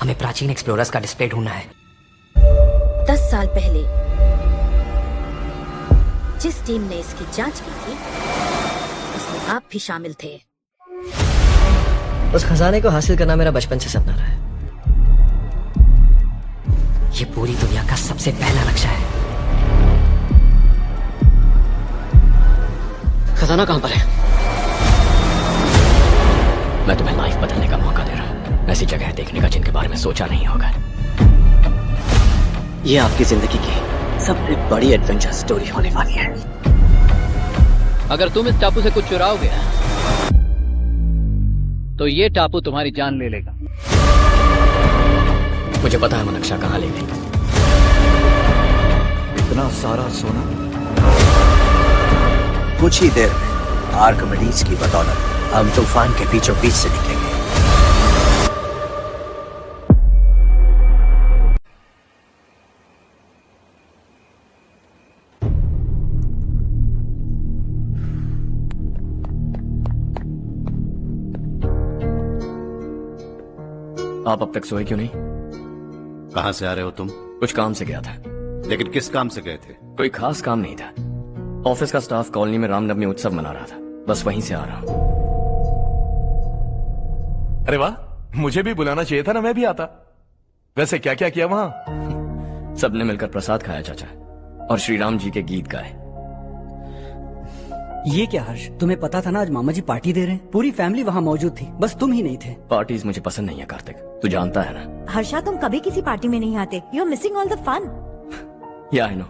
हमें प्राचीन एक्सप्लोरर्स का डिस्प्ले ढूंढना है। 10 साल पहले जिस टीम ने इसकी जांच की थी उसमें आप भी शामिल थे। उस खजाने को हासिल करना मेरा बचपन से सपना रहा है। ये पूरी दुनिया का सबसे पहला लक्ष्य है। खजाना कहां पर है? मैं तुम्हें लाइफ बदलने का मौका दे रहा हूं, ऐसी जगह देखने का जिनके बारे में सोचा नहीं होगा। ये आपकी जिंदगी की सबसे बड़ी एडवेंचर स्टोरी होने वाली है। अगर तुम इस टापू से कुछ चुराओगे तो ये टापू तुम्हारी जान ले लेगा। मुझे पता है वो नक्शा कहाँ ले गई। इतना सारा सोना कुछ ही देर में आर्किमिडीज की बदौलत हम तूफान के बीचों बीच से निकलेंगे। आप अब तक सोए क्यों नहीं? कहां से आ रहे हो तुम? कुछ काम से गया था। लेकिन किस काम से गए थे? कोई खास काम नहीं था। ऑफिस का स्टाफ कॉलोनी में रामनवमी उत्सव मना रहा था, बस वहीं से आ रहा हूं। अरे वाह, मुझे भी बुलाना चाहिए था ना, मैं भी आता। वैसे क्या क्या किया वहां? सबने मिलकर प्रसाद खाया चाचा, और श्री राम जी के गीत गाए। ये क्या हर्ष, तुम्हें पता था ना आज मामा जी पार्टी दे रहे हैं? पूरी फैमिली वहाँ मौजूद थी, बस तुम ही नहीं थे। पार्टीज मुझे पसंद नहीं है कार्तिक, तू जानता है ना। हर्षा, तुम कभी किसी पार्टी में नहीं आते। You are missing all the fun. Yeah I no.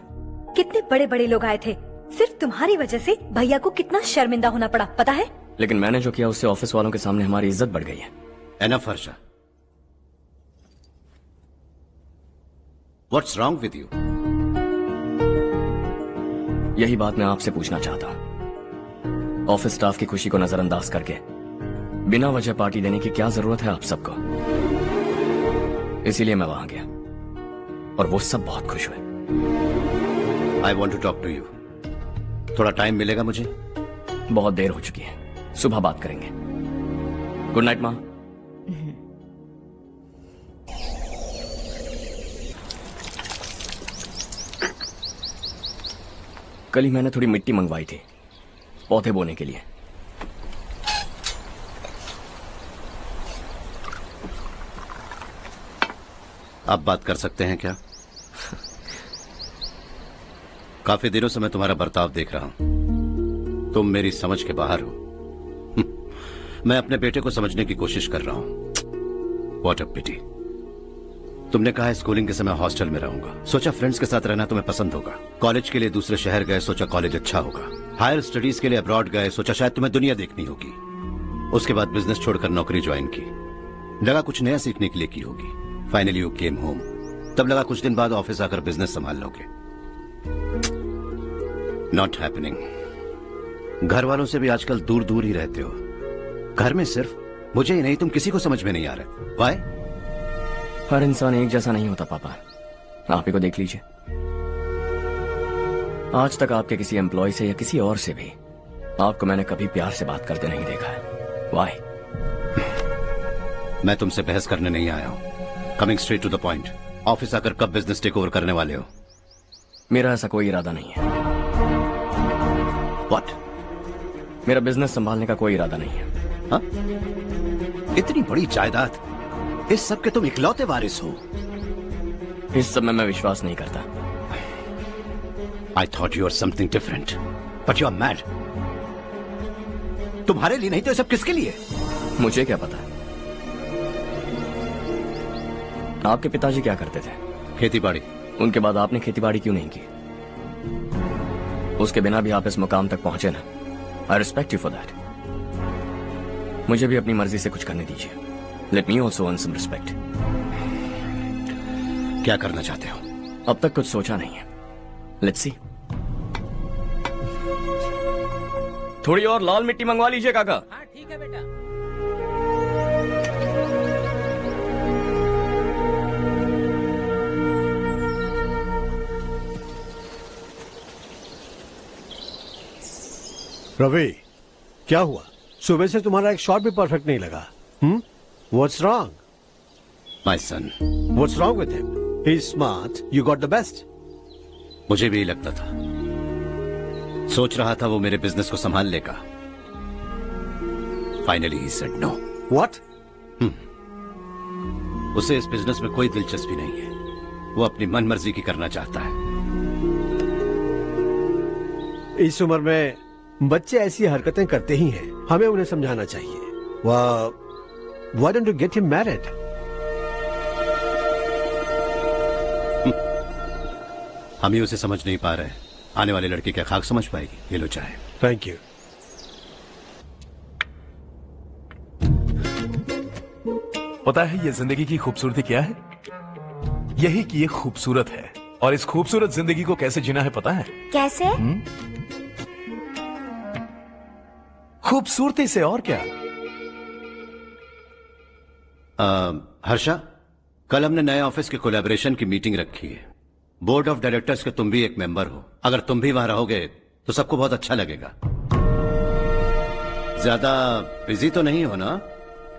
कितने बड़े बड़े लोग आए थे, सिर्फ तुम्हारी वजह से भैया को कितना शर्मिंदा होना पड़ा, पता है? लेकिन मैंने जो किया उससे ऑफिस वालों के सामने हमारी इज्जत बढ़ गई है। Enough Harsha, what's wrong with you? यही बात मैं आपसे पूछना चाहता हूँ। ऑफिस स्टाफ की खुशी को नजरअंदाज करके बिना वजह पार्टी देने की क्या जरूरत है आप सबको? इसीलिए मैं वहां गया और वो सब बहुत खुश हुए। I want to talk to you. थोड़ा टाइम मिलेगा मुझे? बहुत देर हो चुकी है, सुबह बात करेंगे। गुड नाइट माँ। कल ही मैंने थोड़ी मिट्टी मंगवाई थी पौधे बोने के लिए। आप बात कर सकते हैं क्या? काफी दिनों से मैं तुम्हारा बर्ताव देख रहा हूं। तुम मेरी समझ के बाहर हो। मैं अपने बेटे को समझने की कोशिश कर रहा हूं। व्हाट अ पिटी। तुमने कहा स्कूलिंग के समय हॉस्टल में रहूंगा, सोचा फ्रेंड्स के साथ रहना तुम्हें पसंद होगा। कॉलेज के लिए दूसरे शहर गए, सोचा कॉलेज अच्छा होगा। हायर स्टडीज के लिए अब्रॉड गए, सोचा शायद तुम्हें दुनिया देखनी होगी। उसके बाद बिजनेस छोड़कर नौकरी ज्वाइन की, लगा कुछ नया सीखने के लिए की होगी। फाइनली यू केम होम, तब लगा कुछ दिन बाद ऑफिस आकर बिजनेस संभाल लोगे। Not happening. घर वालों से भी आजकल दूर दूर ही रहते हो। घर में सिर्फ मुझे ही नहीं, तुम किसी को समझ में नहीं आ रहे। व्हाई? हर इंसान एक जैसा नहीं होता पापा, आप ही को देख लीजिए। आज तक आपके किसी एम्प्लॉय से या किसी और से भी आपको मैंने कभी प्यार से बात करते नहीं देखा है। व्हाई? मैं तुमसे बहस करने नहीं आया हूं। Coming straight to the point, office आकर कब बिजनेस टेक ओवर करने वाले हो? मेरा ऐसा कोई इरादा नहीं है। व्हाट? मेरा बिजनेस संभालने का कोई इरादा नहीं है। हा? इतनी बड़ी जायदाद, इस सब के तुम इकलौते वारिस हो। इस सब में मैं विश्वास नहीं करता। I thought you were something different, but you are mad. तुम्हारे लिए नहीं तो ये सब किसके लिए? मुझे क्या पता। आपके पिताजी क्या करते थे? खेतीबाड़ी। उनके बाद आपने खेतीबाड़ी क्यों नहीं की? उसके बिना भी आप इस मुकाम तक पहुंचे ना। I respect you for that. मुझे भी अपनी मर्जी से कुछ करने दीजिए। Let me also earn some respect. क्या करना चाहते हो? अब तक कुछ सोचा नहीं है। Let's see. थोड़ी और लाल मिट्टी मंगवा लीजिए काका। हाँ ठीक है बेटा। रवि, क्या हुआ? सुबह से तुम्हारा एक शॉट भी परफेक्ट नहीं लगा। What's wrong? My son. What's wrong with him? He's smart. You got the best. मुझे भी यही लगता था। सोच रहा था वो मेरे बिजनेस को संभाल लेगा। Finally he said no. What? उसे इस बिजनेस में कोई दिलचस्पी नहीं है। वो अपनी मनमर्जी की करना चाहता है। इस उम्र में बच्चे ऐसी हरकतें करते ही हैं। हमें उन्हें समझाना चाहिए। Why don't you get him married? हम ही उसे समझ नहीं पा रहे। आने वाली लड़की क्या खाक समझ पाएगी? ये लो चाहे। Thank you. पता है ये जिंदगी की खूबसूरती क्या है? यही कि ये खूबसूरत है, और इस खूबसूरत जिंदगी को कैसे जीना है पता है? कैसे? खूबसूरती से, और क्या। हर्षा, कल हमने नए ऑफिस के कोलैबोरेशन की मीटिंग रखी है। बोर्ड ऑफ डायरेक्टर्स के तुम भी एक मेंबर हो। अगर तुम भी वहां रहोगे तो सबको बहुत अच्छा लगेगा। ज्यादा बिजी तो नहीं हो ना?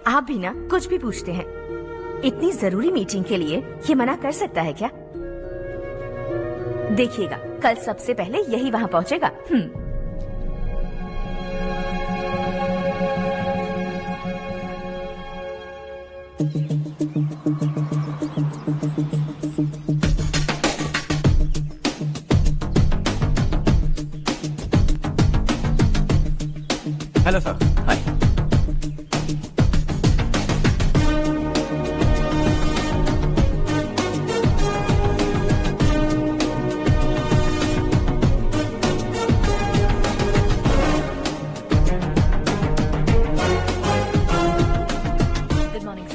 आप भी ना कुछ भी पूछते हैं। इतनी जरूरी मीटिंग के लिए ये मना कर सकता है क्या? देखिएगा, कल सबसे पहले यही वहां पहुंचेगा। Hello sir. हाय।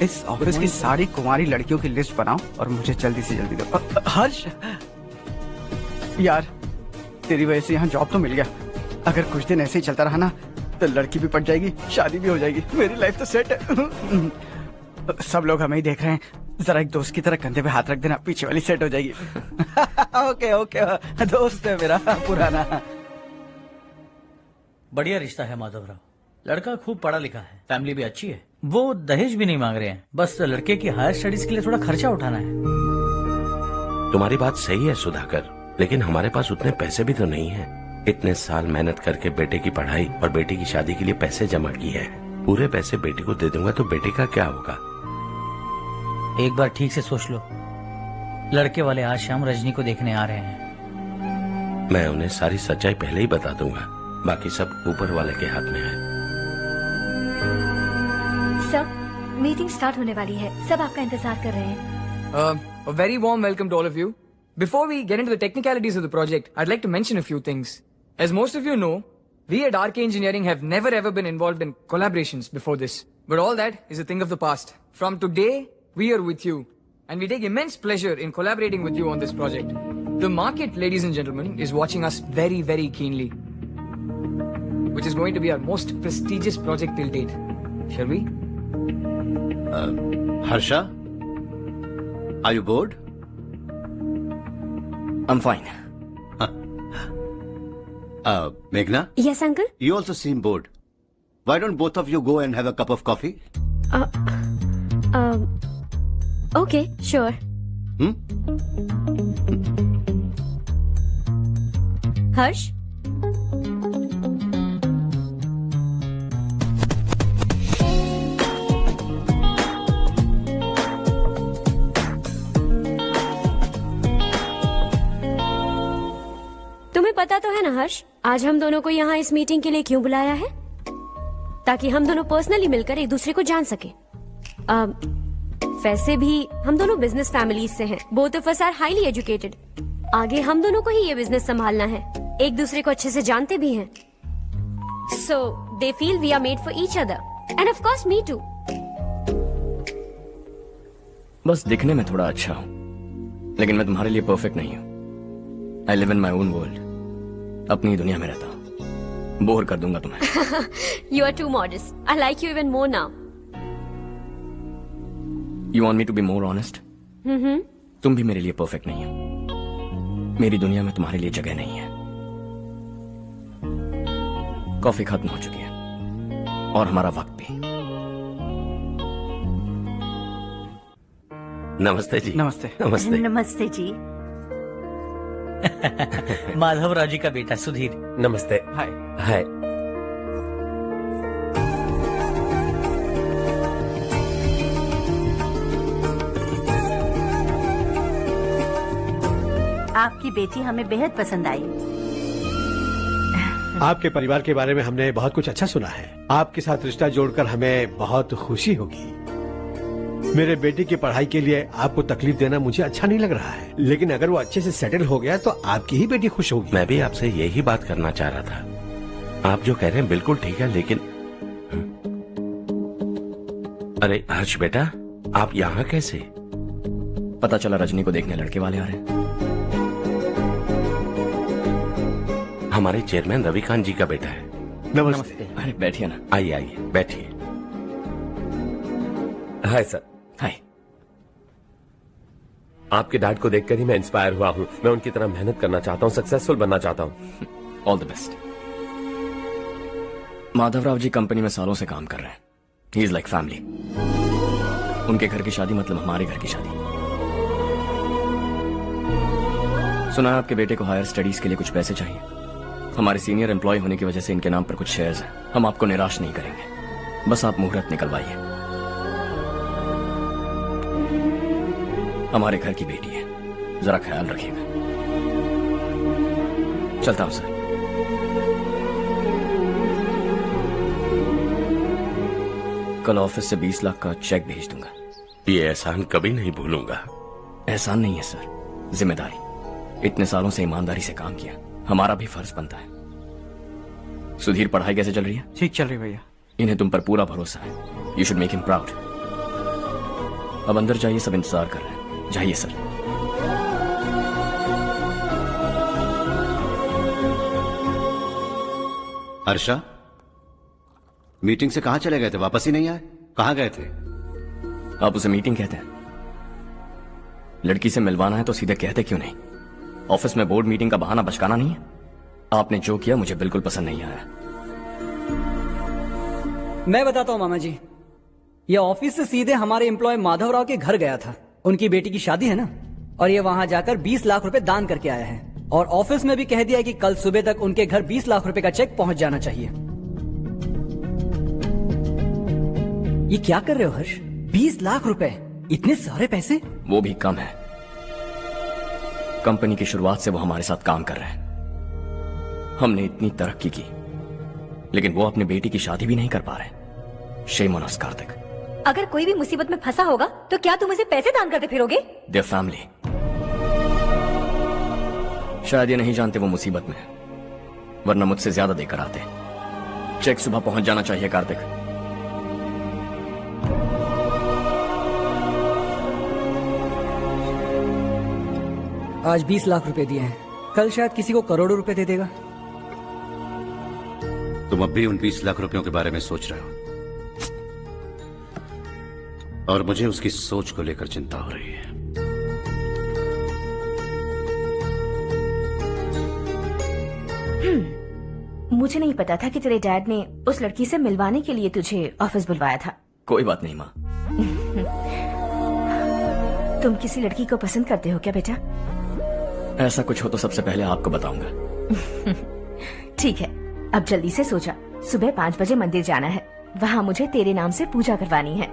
इस ऑफिस की सारी कुंवारी लड़कियों की लिस्ट बनाओ और मुझे जल्दी से जल्दी दो। हर्ष यार, तेरी वजह से यहाँ जॉब तो मिल गया। अगर कुछ दिन ऐसे ही चलता रहा ना तो लड़की भी पट जाएगी, शादी भी हो जाएगी, मेरी लाइफ तो सेट है। सब लोग हमें ही देख रहे हैं, जरा एक दोस्त की तरह कंधे पे हाथ रख देना, पीछे वाली सेट हो जाएगी। ओके ओके, दोस्त है मेरा पुराना। बढ़िया रिश्ता है माधवराव। लड़का खूब पढ़ा लिखा है, फैमिली भी अच्छी है। वो दहेज भी नहीं मांग रहे हैं, बस लड़के की हायर स्टडीज के लिए थोड़ा खर्चा उठाना है। तुम्हारी बात सही है सुधाकर, लेकिन हमारे पास उतने पैसे भी तो नहीं है। इतने साल मेहनत करके बेटे की पढ़ाई और बेटे की शादी के लिए पैसे जमा किए हैं। पूरे पैसे बेटे को दे दूंगा तो बेटे का क्या होगा? एक बार ठीक से सोच लो। लड़के वाले आज शाम रजनी को देखने आ रहे हैं। मैं उन्हें सारी सच्चाई पहले ही बता दूंगा, बाकी सब ऊपर वाले के हाथ में है। सर, मीटिंग स्टार्ट होने वाली है, सब आपका इंतजार कर रहे हैं। A very warm welcome to all of you. Before we get into the technicalities of the project, I'd like to mention a few things. As most of you know, we at RK Engineering have never ever been involved in collaborations before this. But all that is a thing of the past. From today, we are with you. And we take immense pleasure in collaborating with you on this project. The market, ladies and gentlemen, is watching us very, very keenly. Which is going to be our most prestigious project till date. Shall we? Harsha, are you bored? I'm fine. Meghna? Yes, uncle. You also seem bored. Why don't both of you go and have a cup of coffee? Okay, sure. Harsh? तुम्हें पता तो है ना हर्ष, आज हम दोनों को यहाँ इस मीटिंग के लिए क्यों बुलाया है? ताकि हम दोनों पर्सनली मिलकर एक दूसरे को जान सके। वैसे भी हम दोनों बिजनेस फैमिलीज से हैं। Both of us are highly educated. आगे हम दोनों को ही ये बिजनेस संभालना है। एक दूसरे को अच्छे से जानते भी हैं। So they feel we are made for each other and of course me too. बस दिखने में थोड़ा अच्छा हूँ, लेकिन मैं तुम्हारे लिए परफेक्ट नहीं हूँ। I live in my own world, अपनी दुनिया में रहता हूँ। बोर कर दूंगा तुम्हें। You are too modest. I like you even more now. You want me to be more honest? तुम भी मेरे लिए परफेक्ट नहीं हो। मेरी दुनिया में तुम्हारे लिए जगह नहीं है। कॉफी खत्म हो चुकी है और हमारा वक्त भी। नमस्ते जी। नमस्ते। नमस्ते। नमस्ते जी। माधवराव जी का बेटा सुधीर। नमस्ते। हाय। हाय। आपकी बेटी हमें बेहद पसंद आई। आपके परिवार के बारे में हमने बहुत कुछ अच्छा सुना है। आपके साथ रिश्ता जोड़कर हमें बहुत खुशी होगी। मेरे बेटे की पढ़ाई के लिए आपको तकलीफ देना मुझे अच्छा नहीं लग रहा है, लेकिन अगर वो अच्छे से सेटल हो गया तो आपकी ही बेटी खुश होगी। मैं भी आपसे यही बात करना चाह रहा था। आप जो कह रहे हैं बिल्कुल ठीक है, लेकिन अरे हर्ष बेटा, आप यहाँ कैसे? पता चला रजनी को देखने लड़के वाले आ रहे हैं। हमारे चेयरमैन रविकांत जी का बेटा है। नमस्ते। अरे बैठिए ना। आइए आइए बैठिए। Hi sir. हाय। आपके डैड को देखकर ही मैं इंस्पायर हुआ हूँ। मैं उनकी तरह मेहनत करना चाहता हूँ, सक्सेसफुल बनना चाहता हूँ। All the best. Madhavrao ji company में सालों से काम कर रहे हैं। He is like family. उनके घर की शादी मतलब हमारे घर की शादी। सुना है आपके बेटे को हायर स्टडीज के लिए कुछ पैसे चाहिए। हमारे सीनियर एम्प्लॉय होने की वजह से इनके नाम पर कुछ शेयर्स हैं। हम आपको निराश नहीं करेंगे, बस आप मुहूर्त निकलवाइए। हमारे घर की बेटी है, जरा ख्याल रखिएगा। चलता हूं सर। कल ऑफिस से 20 लाख का चेक भेज दूंगा। ये एहसान कभी नहीं भूलूंगा। एहसान नहीं है सर, जिम्मेदारी। इतने सालों से ईमानदारी से काम किया, हमारा भी फर्ज बनता है। सुधीर, पढ़ाई कैसे चल रही है? ठीक चल रही भैया। इन्हें तुम पर पूरा भरोसा है। You should make him proud. अब अंदर जाइए, सब इंतजार कर रहे हैं। जाइए सर। हर्षा, मीटिंग से कहाँ चले गए थे? वापस ही नहीं आए? कहाँ गए थे? आप उसे मीटिंग कहते हैं? लड़की से मिलवाना है तो सीधे कहते क्यों नहीं? ऑफिस में बोर्ड मीटिंग का बहाना बचकाना नहीं है। आपने जो किया मुझे बिल्कुल पसंद नहीं आया। मैं बताता हूँ मामा जी, ये ऑफिस से सीधे हमारे एम्प्लॉय माधवराव के घर गया था। उनकी बेटी की शादी है ना, और ये वहां जाकर 20 लाख रुपए दान करके आया है। और ऑफिस में भी कह दिया कि कल सुबह तक उनके घर 20 लाख रुपए का चेक पहुंच जाना चाहिए। ये क्या कर रहे हो हर्ष? 20 लाख रुपए, इतने सारे पैसे? वो भी कम है। कंपनी की शुरुआत से वो हमारे साथ काम कर रहे हैं। हमने इतनी तरक्की की, लेकिन वो अपनी बेटी की शादी भी नहीं कर पा रहे। Shame on us Kartik. अगर कोई भी मुसीबत में फंसा होगा तो क्या तुम उसे पैसे दान करते फिरोगे? Their family. शायद ये नहीं जानते वो मुसीबत में है, वरना मुझसे ज्यादा देकर आते। चेक सुबह पहुंच जाना चाहिए कार्तिक। आज 20 लाख रुपए दिए हैं, कल शायद किसी को करोड़ों रुपए दे देगा। तुम अब भी उन 20 लाख रुपयों के बारे में सोच रहे हो, और मुझे उसकी सोच को लेकर चिंता हो रही है। मुझे नहीं पता था कि तेरे डैड ने उस लड़की से मिलवाने के लिए तुझे ऑफिस बुलवाया था। कोई बात नहीं माँ। तुम किसी लड़की को पसंद करते हो क्या बेटा? ऐसा कुछ हो तो सबसे पहले आपको बताऊंगा। ठीक है, अब जल्दी से सो जा। सुबह 5 बजे मंदिर जाना है, वहाँ मुझे तेरे नाम से पूजा करवानी है।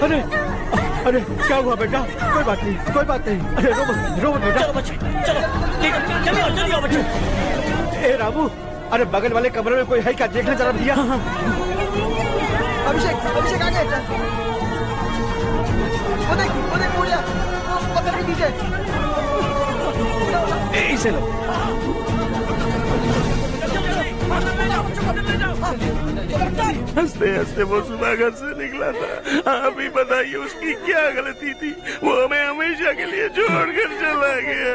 अरे अरे क्या हुआ बेटा? कोई बात नहीं, कोई बात नहीं। अरे रो मत बेटा। चलो बच्चे, चलो जल्दी आओ बच्चे। ए रामू, अरे बगल वाले कमरे में कोई है क्या? देखना जरा भैया। अभिषेक, अभिषेक आ गए। वो देख मुड़िया, वो पत्थर के पीछे। इसे लो। हंसते हंसते वो सुबह घर से निकला था। आप ही बताइए उसकी क्या गलती थी? वो हमें हमेशा के लिए छोड़कर चला गया।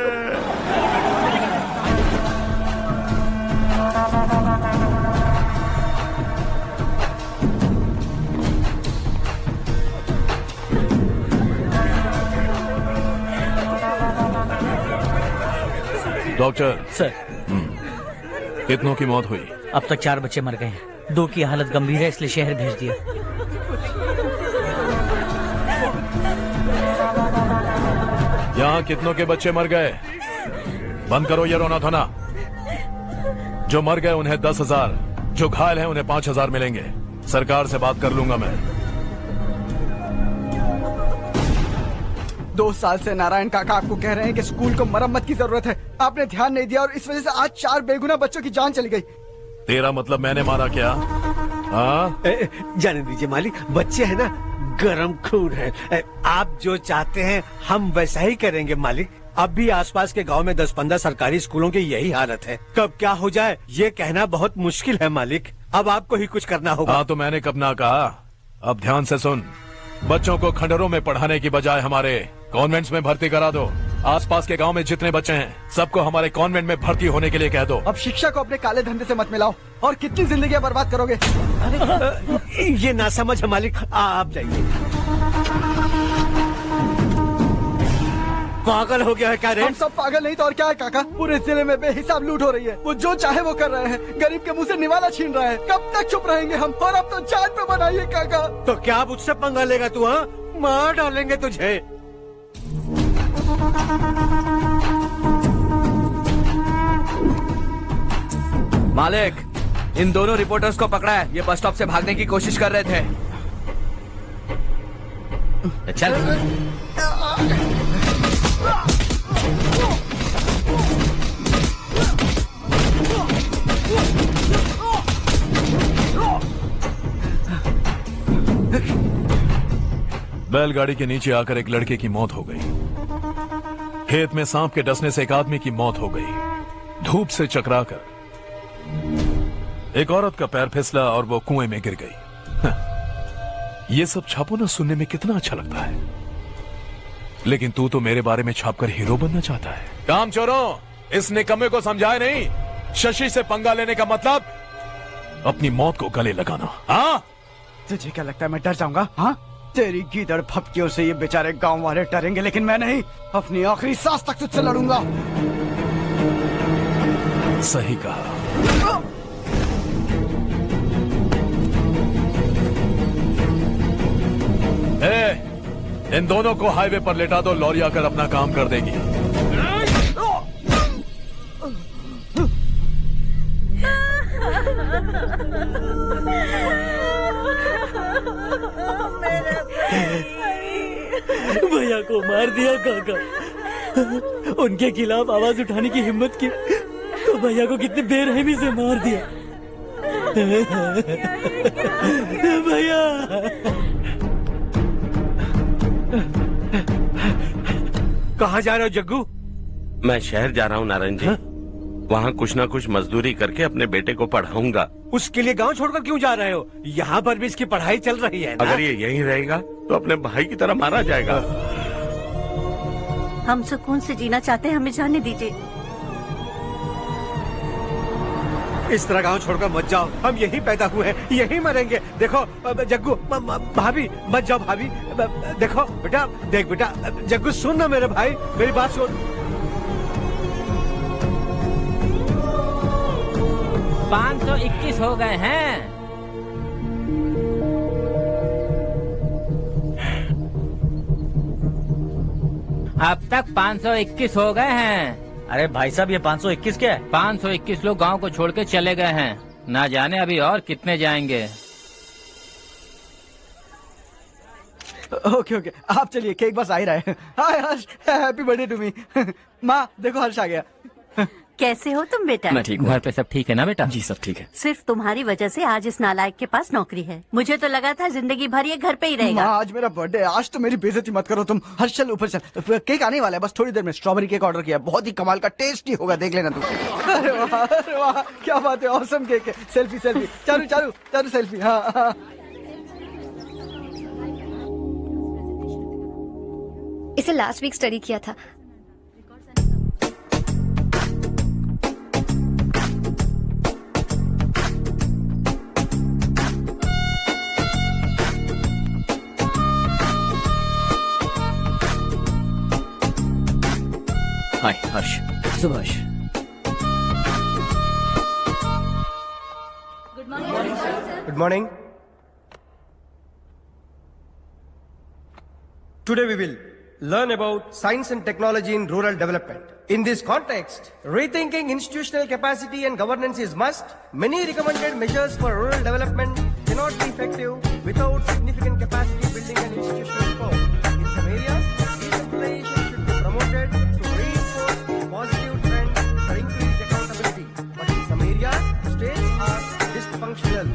डॉक्टर सर, कितनों की मौत हुई? अब तक 4 बच्चे मर गए हैं। 2 की हालत गंभीर है, इसलिए शहर भेज दिया। यहाँ कितनों के बच्चे मर गए? बंद करो ये रोना धोना। जो मर गए उन्हें 10,000, जो घायल हैं उन्हें 5,000 मिलेंगे। सरकार से बात कर लूंगा मैं। 2 साल से नारायण काका आपको कह रहे हैं कि स्कूल को मरम्मत की जरूरत है। आपने ध्यान नहीं दिया और इस वजह से आज 4 बेगुनाह बच्चों की जान चली गई। तेरा मतलब मैंने मारा क्या? हाँ? जाने दीजिए मालिक, बच्चे हैं ना, गरम खून है। आप जो चाहते हैं हम वैसा ही करेंगे मालिक। अब भी आसपास के गांव में 10-15 सरकारी स्कूलों की यही हालत है। कब क्या हो जाए ये कहना बहुत मुश्किल है मालिक। अब आपको ही कुछ करना होगा। हाँ तो मैंने कब ना कहा। अब ध्यान से सुन, बच्चों को खंडरों में पढ़ाने की बजाय हमारे कॉन्वेंट्स में भर्ती करा दो। आसपास के गांव में जितने बच्चे हैं सबको हमारे कॉन्वेंट में भर्ती होने के लिए कह दो। अब शिक्षा को अपने काले धंधे से मत मिलाओ। और कितनी जिंदगियां बर्बाद करोगे? ये ना समझ है मालिक, आप जाइए। पागल हो गया है क्या रे? हम सब पागल नहीं तो और क्या है काका। पूरे जिले में बेहिसाब लूट हो रही है। वो जो चाहे वो कर रहे हैं। गरीब के मुंह से निवाला छीन रहा है। कब तक चुप रहेंगे हम? और अब तो जान पे बनाइए काका। तो क्या मुझसे पंगा लेगा तू? हाँ, मार डालेंगे तुझे। मालिक, इन दोनों रिपोर्टर्स को पकड़ा है। ये बस स्टॉप से भागने की कोशिश कर रहे थे। चल। बैलगाड़ी के नीचे आकर एक लड़के की मौत हो गई। खेत में सांप के डसने से एक आदमी की मौत हो गई। धूप से चकराकर एक औरत का पैर फिसला और वो कुएं में गिर गई। ये सब छापो ना सुनने में कितना अच्छा लगता है, लेकिन तू तो मेरे बारे में छापकर हीरो बनना चाहता है। काम चोरों, इस निकम्मे को समझाए नहीं। शशि से पंगा लेने का मतलब अपनी मौत को गले लगाना। हाँ, तुझे क्या लगता है मैं डर जाऊंगा? हाँ, तेरी गीदड़ फपकियों से ये बेचारे गांव वाले डरेंगे, लेकिन मैं नहीं। अपनी आखिरी सांस तक तुझसे लड़ूंगा। सही कहा। इन दोनों को हाईवे पर लेटा दो। लॉरी आकर अपना काम कर देगी। भैया को मार दिया काका। उनके खिलाफ आवाज उठाने की हिम्मत की तो भैया को कितने बेरहमी से मार दिया। भैया कहाँ जा रहे हो जग्गू? मैं शहर जा रहा हूँ नारायण जी। वहाँ कुछ ना कुछ मजदूरी करके अपने बेटे को पढ़ाऊंगा। उसके लिए गांव छोड़कर क्यों जा रहे हो? यहाँ पर भी इसकी पढ़ाई चल रही है ना? अगर ये यहीं रहेगा तो अपने भाई की तरह मारा जाएगा। हम सुकून से जीना चाहते हैं, हमें जाने दीजिए। इस तरह गांव छोड़कर मत जाओ। हम यहीं पैदा हुए हैं, यहीं मरेंगे। देखो जग्गू, भाभी मत जाओ। भाभी देखो बेटा, देख बेटा, जग्गू सुन ना मेरे भाई, मेरी बात सुन। 521 हो गए हैं। अब तक 521 हो गए हैं। अरे भाई साहब, ये 521 क्या है? 521 लोग गांव को छोड़ के चले गए हैं। ना जाने अभी और कितने जाएंगे। ओके ओके, आप चलिए, केक बस आ ही रहा है। हाय हर्ष, हैप्पी बर्थडे टू मी। माँ देखो, हर्ष आ गया। कैसे हो तुम बेटा? मैं ठीक हूँ। घर पे सब ठीक है ना बेटा? जी सब ठीक है। सिर्फ तुम्हारी वजह से आज इस नालायक के पास नौकरी है। मुझे तो लगा था जिंदगी भर ये घर पे ही रहेगा। माँ, आज मेरा बर्थडे है। आज तो मेरी बेइज्जती मत करो तुम। हर्ष चल ऊपर चल, केक आने वाला है बस थोड़ी देर में। स्ट्रॉबेरी केक ऑर्डर किया, बहुत ही कमाल का टेस्टी होगा, देख लेना तुम। अरे वाह, क्या बात है, ऑसम केक है। Selfie selfie, Charu Charu Charu selfie. हाँ हाँ। इसे लास्ट वीक स्टडी किया था। हाय हर्ष। Subhash, morning. Today we will learn about science and technology in rural development. In this context, rethinking institutional capacity and governance is must. Many recommended measures for rural development cannot be effective without significant capacity building and institutional support. In some areas, decentralization should be promoted to reinforce positive trends for increased accountability. But in some areas, states are dysfunctional.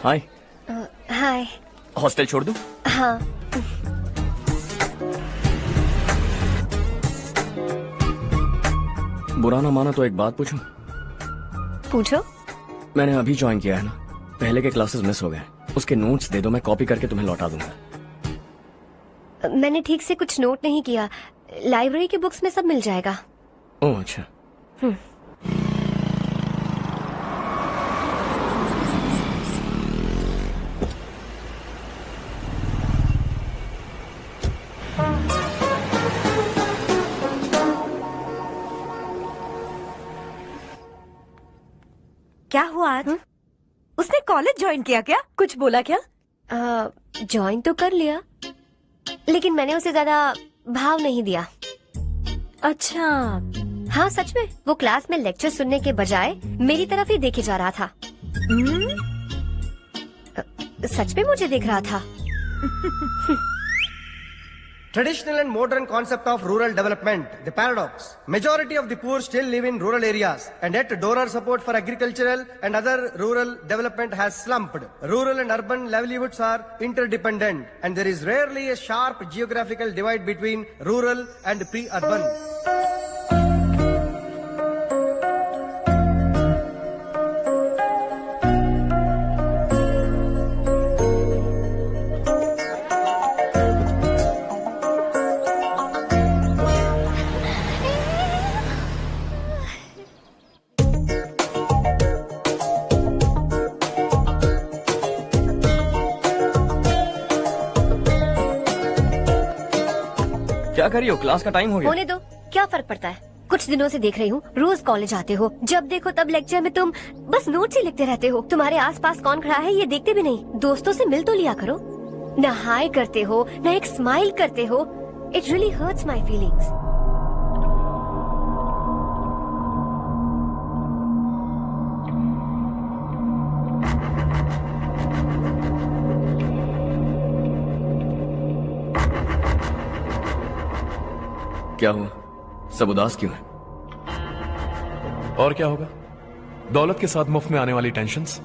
Hi. Hi. Hostel छोड़ दूं? हाँ। बुरा ना माना तो एक बात पूछूं? पूछो। मैंने अभी ज्वाइन किया है ना, पहले के क्लासेस मिस हो गए, उसके नोट्स दे दो, मैं कॉपी करके तुम्हें लौटा दूंगा। मैंने ठीक से कुछ नोट नहीं किया, लाइब्रेरी की बुक्स में सब मिल जाएगा। ओह अच्छा। क्या हुआ आज? उसने कॉलेज ज्वाइन किया क्या? कुछ बोला क्या? ज्वाइन तो कर लिया, लेकिन मैंने उसे ज्यादा भाव नहीं दिया। अच्छा। हाँ सच में, वो क्लास में लेक्चर सुनने के बजाय मेरी तरफ ही देखे जा रहा था। सच में मुझे देख रहा था। Traditional and modern concept of rural development, the paradox. Majority of the poor still live in rural areas, and yet donor support for agricultural and other rural development has slumped. Rural and urban livelihoods are interdependent, and there is rarely a sharp geographical divide between rural and pre-urban. क्या कर रही हो? Class का time हो गया। होने दो, क्या फर्क पड़ता है? कुछ दिनों से देख रही हूँ, रोज कॉलेज आते हो, जब देखो तब लेक्चर में तुम बस नोट्स ही लिखते रहते हो। तुम्हारे आसपास कौन खड़ा है ये देखते भी नहीं। दोस्तों से मिल तो लिया करो। न हाय करते हो, न एक स्माइल करते हो। It really hurts my feelings. क्या हुआ? सब उदास क्यों है? और क्या होगा? दौलत के साथ मुफ्त में आने वाली टेंशन्स।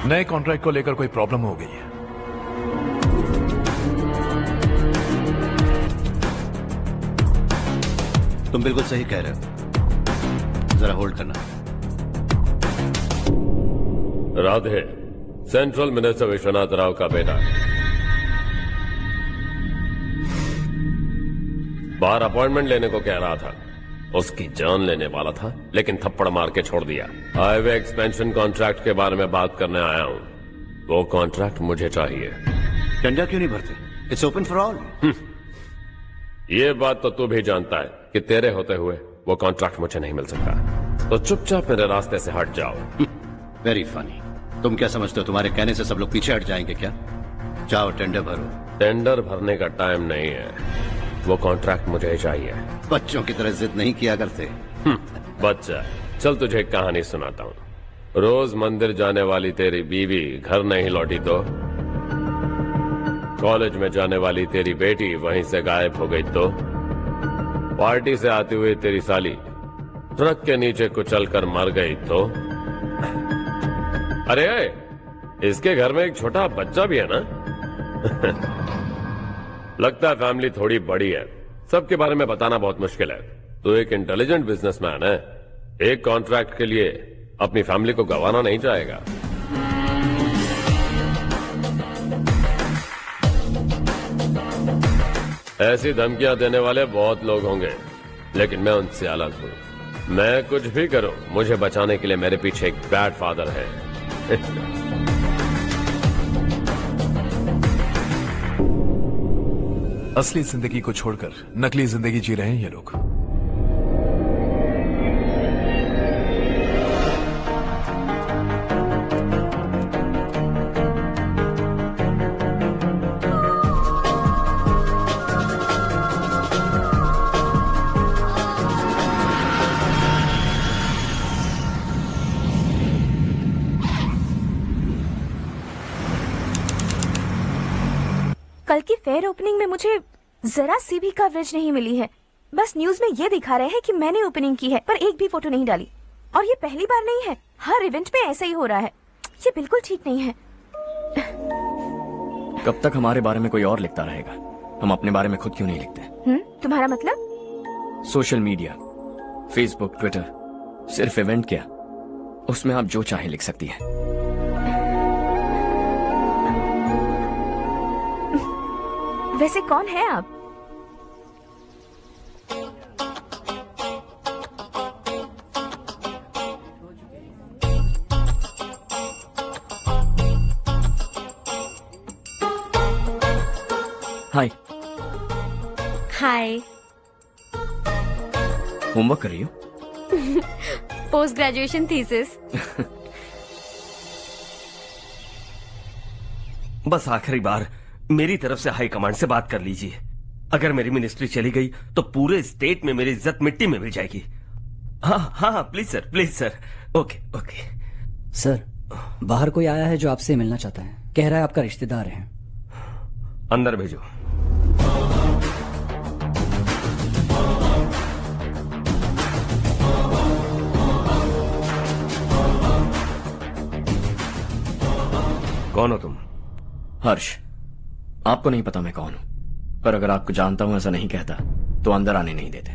नए कॉन्ट्रैक्ट को लेकर कोई प्रॉब्लम हो गई है। तुम बिल्कुल सही कह रहे हो, जरा होल्ड करना। राधे सेंट्रल मिनिस्टर विश्वनाथ राव का बेटा बाहर अपॉइंटमेंट लेने को कह रहा था। उसकी जान लेने वाला था, लेकिन थप्पड़ मार के छोड़ दिया। हाईवे एक्सपेंशन कॉन्ट्रैक्ट के बारे में बात करने आया हूँ। वो कॉन्ट्रैक्ट मुझे चाहिए। टेंडर क्यों नहीं भरते? It's open for all. ये बात तो तू भी जानता है कि तेरे होते हुए वो कॉन्ट्रैक्ट मुझे नहीं मिल सकता, तो चुपचाप मेरे रास्ते से हट जाओ। Very funny. तुम क्या समझते हो तुम्हारे कहने से सब लोग पीछे हट जाएंगे क्या? जाओ टेंडर भरो। टेंडर भरने का टाइम नहीं है, वो कॉन्ट्रैक्ट मुझे चाहिए। बच्चों की तरह जिद नहीं किया करते। बच्चा, चल तुझे एक कहानी सुनाता हूँ। रोज मंदिर जाने वाली तेरी बीवी घर नहीं लौटी तो, कॉलेज में जाने वाली तेरी बेटी वहीं से गायब हो गई तो, पार्टी से आती हुई तेरी साली ट्रक के नीचे कुचलकर मर गई तो। अरे इसके घर में एक छोटा बच्चा भी है ना। लगता है फैमिली थोड़ी बड़ी है, सबके बारे में बताना बहुत मुश्किल है। तो एक इंटेलिजेंट बिजनेसमैन है, एक कॉन्ट्रैक्ट के लिए अपनी फैमिली को गंवाना नहीं चाहेगा। ऐसी धमकियां देने वाले बहुत लोग होंगे, लेकिन मैं उनसे अलग हूं। मैं कुछ भी करूं, मुझे बचाने के लिए मेरे पीछे एक बैड फादर है। असली जिंदगी को छोड़कर नकली जिंदगी जी रहे हैं ये लोग। कल की फेयर ओपनिंग में मुझे जरा सी भी कवरेज नहीं मिली है। बस न्यूज में ये दिखा रहे हैं कि मैंने ओपनिंग की है, पर एक भी फोटो नहीं डाली। और ये पहली बार नहीं है, हर इवेंट में ऐसा ही हो रहा है। ये बिल्कुल ठीक नहीं है। कब तक हमारे बारे में कोई और लिखता रहेगा? हम अपने बारे में खुद क्यों नहीं लिखते? तुम्हारा मतलब? सोशल मीडिया, फेसबुक, ट्विटर, सिर्फ इवेंट क्या, उसमें आप जो चाहे लिख सकती हैं। वैसे कौन है आप? हाय। हाय। होमवर्क कर रही हो? Post graduation thesis. बस आखिरी बार मेरी तरफ से हाई कमांड से बात कर लीजिए। अगर मेरी मिनिस्ट्री चली गई तो पूरे स्टेट में मेरी इज्जत मिट्टी में मिल जाएगी। हाँ हाँ please sir, please sir. Okay okay sir, बाहर कोई आया है जो आपसे मिलना चाहता है। कह रहा है आपका रिश्तेदार है। अंदर भेजो। कौन हो तुम? हर्ष। आपको नहीं पता मैं कौन हूं, पर अगर आपको जानता हूं ऐसा नहीं कहता तो अंदर आने नहीं देते।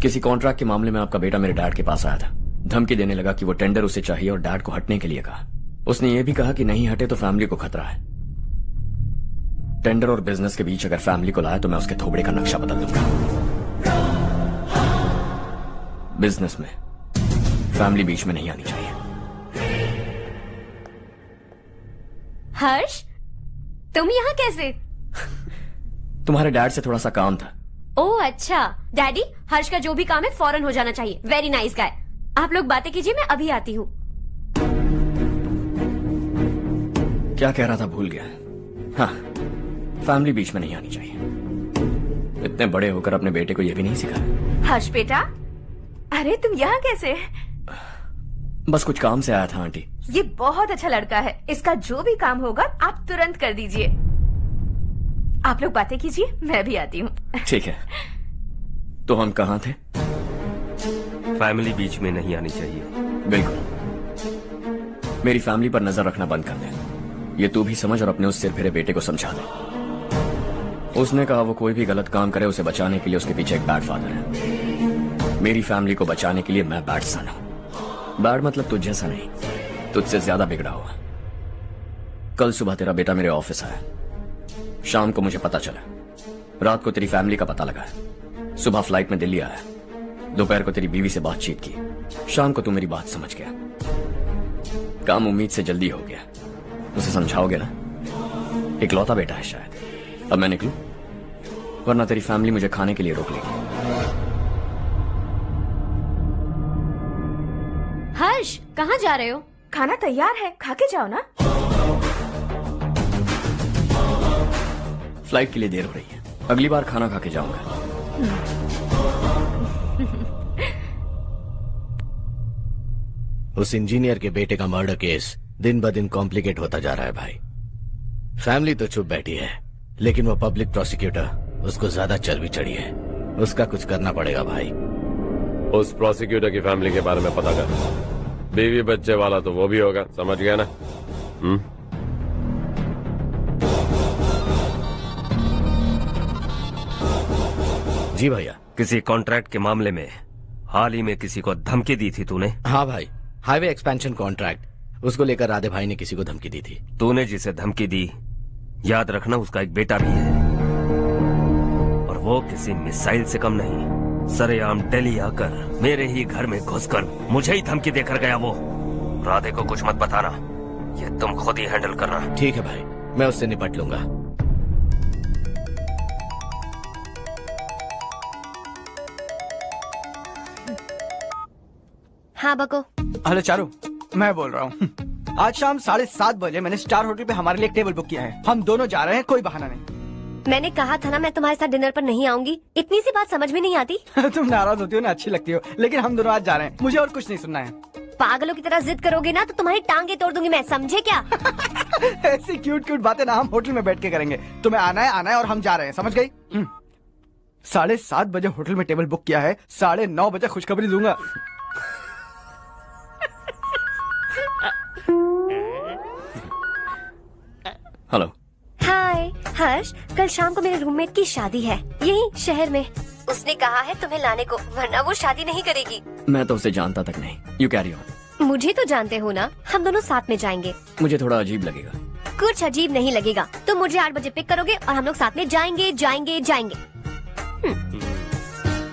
किसी कॉन्ट्रैक्ट के मामले में आपका बेटा मेरे डैड के पास आया था। धमकी देने लगा कि वो टेंडर उसे चाहिए और डैड को हटने के लिए कहा। उसने ये भी कहा कि नहीं हटे तो फैमिली को खतरा है। टेंडर और बिजनेस के बीच अगर फैमिली को लाया तो मैं उसके थोबड़े का नक्शा बदल दूंगा। बिजनेस में फैमिली बीच में नहीं आनी चाहिए। हर्ष, तुम यहाँ कैसे? तुम्हारे डैड से थोड़ा सा काम था। ओह अच्छा। डैडी, हर्ष का जो भी काम है फौरन हो जाना चाहिए। Very nice guy. आप लोग बातें कीजिए, मैं अभी आती हूँ। क्या कह रहा था भूल गया। हाँ, फैमिली बीच में नहीं आनी चाहिए। इतने बड़े होकर अपने बेटे को यह भी नहीं सिखाया। हर्ष बेटा, अरे तुम यहाँ कैसे? बस कुछ काम से आया था आंटी। ये बहुत अच्छा लड़का है। इसका जो भी काम होगा आप तुरंत कर दीजिए। आप लोग बातें कीजिए, मैं भी आती हूँ। ठीक है। तो हम कहाँ थे? फैमिली बीच में नहीं आनी चाहिए। बिल्कुल। मेरी फैमिली पर नजर रखना बंद कर दे। ये तू भी समझ और अपने उस सिर फिरे बेटे को समझा दे। उसने कहा वो कोई भी गलत काम करे उसे बचाने के लिए उसके पीछे एक बैड फादर है। मेरी फैमिली को बचाने के लिए मैं बैड सन हूं। बैड मतलब तुझ जैसा नहीं, तुझसे ज्यादा बिगड़ा हुआ। कल सुबह तेरा बेटा मेरे ऑफिस आया। शाम को मुझे पता चला। रात को तेरी फैमिली का पता लगा। सुबह फ्लाइट में दिल्ली आया। दोपहर को तेरी बीवी से बातचीत की। शाम को तू मेरी बात समझ गया। काम उम्मीद से जल्दी हो गया। उसे समझाओगे ना? इकलौता बेटा है शायद। अब मैं निकलूं, वरना तेरी फैमिली मुझे खाने के लिए रोक लेगी। हर्ष, कहाँ जा रहे हो? खाना तैयार है, खा के जाओ ना। फ्लाइट के लिए देर हो रही है। अगली बार खाना खा के जाऊंगा। उस इंजीनियर के बेटे का मर्डर केस दिन ब दिन कॉम्प्लिकेट होता जा रहा है भाई। फैमिली तो चुप बैठी है, लेकिन वो पब्लिक प्रोसिक्यूटर उसको ज्यादा चल भी चढ़ी है। उसका कुछ करना पड़ेगा भाई। उस प्रोसिक्यूटर की फैमिली के बारे में पता कर। बीवी बच्चे वाला तो वो भी होगा, समझ गया ना? जी भैया। किसी कॉन्ट्रैक्ट के मामले में हाल ही में किसी को धमकी दी थी तूने? हाँ भाई, हाईवे एक्सपेंशन कॉन्ट्रैक्ट, उसको लेकर राधे भाई ने किसी को धमकी दी थी। तूने जिसे धमकी दी, याद रखना उसका एक बेटा भी है, और वो किसी मिसाइल से कम नहीं। सरेआम दिल्ली आकर मेरे ही घर में घुसकर मुझे ही धमकी देकर गया वो। राधे को कुछ मत बताना, ये तुम खुद ही हैंडल करना। ठीक है भाई, मैं उससे निपट लूंगा। हाँ बको। हेलो चारू, मैं बोल रहा हूँ। आज शाम 7:30 बजे मैंने स्टार होटल पे हमारे लिए एक टेबल बुक किया है। हम दोनों जा रहे हैं, कोई बहाना नहीं। मैंने कहा था ना मैं तुम्हारे साथ डिनर पर नहीं आऊंगी। इतनी सी बात समझ में नहीं आती। तुम नाराज होती हो ना, अच्छी लगती हो, लेकिन हम दोनों आज जा रहे हैं। मुझे और कुछ नहीं सुनना है। पागलों की तरह जिद करोगे ना तो तुम्हारी टांगे तोड़ दूंगी मैं, समझे क्या? ऐसी क्यूट क्यूट बातें ना हम होटल में बैठ के करेंगे। तुम्हें आना है और हम जा रहे हैं, समझ गई? 7:30 बजे होटल में टेबल बुक किया है, 9:30 बजे खुशखबरी दूंगा। हेलो। हाय हर्ष, कल शाम को मेरे रूममेट की शादी है यही शहर में। उसने कहा है तुम्हें लाने को, वरना वो शादी नहीं करेगी। मैं तो उसे जानता तक नहीं। You carry on. मुझे तो जानते हो ना, हम दोनों साथ में जाएंगे। मुझे थोड़ा अजीब लगेगा। कुछ अजीब नहीं लगेगा। तुम मुझे 8 बजे पिक करोगे और हम लोग साथ में जाएंगे जाएंगे जाएंगे।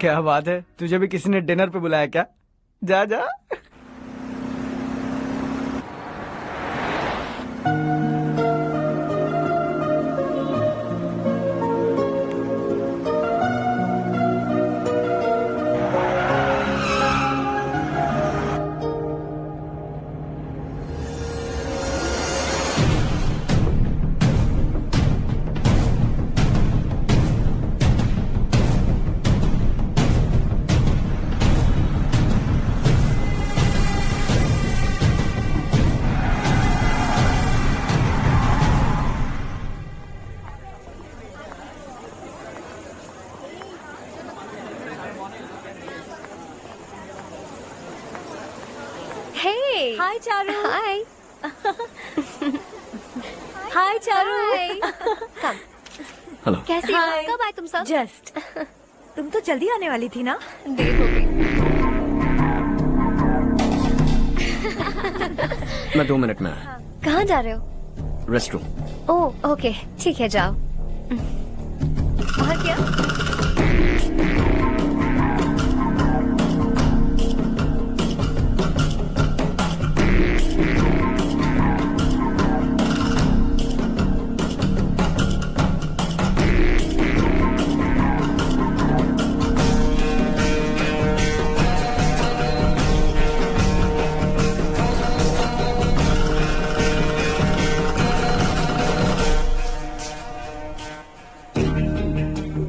क्या बात है, तुझे भी किसी ने डिनर पे बुलाया क्या? जा जा। हाय चारू। हाय। हाय चारू। हेलो। कैसी हो? कब आए तुम सब? जस्ट। तुम तो जल्दी आने वाली थी ना? देर हो गई। मैं 2 मिनट में आया। कहाँ जा रहे हो? Rest room. ओह ओके, ठीक है जाओ। और क्या?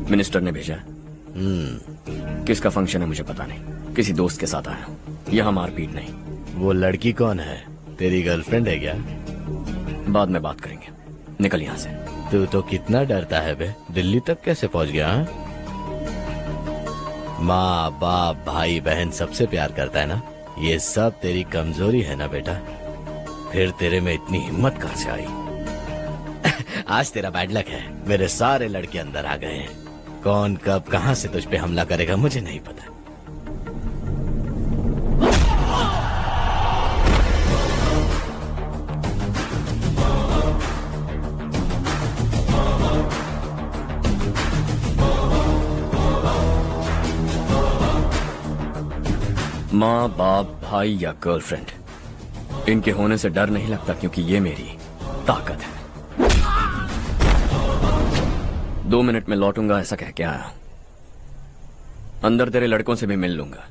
मिनिस्टर ने भेजा। किसका फंक्शन है मुझे पता नहीं। किसी दोस्त के साथ आया हूँ। यहाँ मारपीट नहीं। वो लड़की कौन है? तेरी गर्लफ्रेंड है क्या? बाद में बात करेंगे, निकल यहाँ से। तू तो कितना डरता है बे, दिल्ली तक कैसे पहुँच गया? माँ बाप भाई बहन सबसे प्यार करता है ना, ये सब तेरी कमजोरी है ना बेटा। फिर तेरे में इतनी हिम्मत कहाँ से आई? आज तेरा बैड लक है, मेरे सारे लड़के अंदर आ गए हैं। कौन कब कहां से तुझ पे हमला करेगा मुझे नहीं पता। माँ बाप भाई या गर्लफ्रेंड, इनके होने से डर नहीं लगता क्योंकि ये मेरी ताकत है। 2 मिनट में लौटूंगा ऐसा कह के आया। अंदर तेरे लड़कों से भी मिल लूंगा।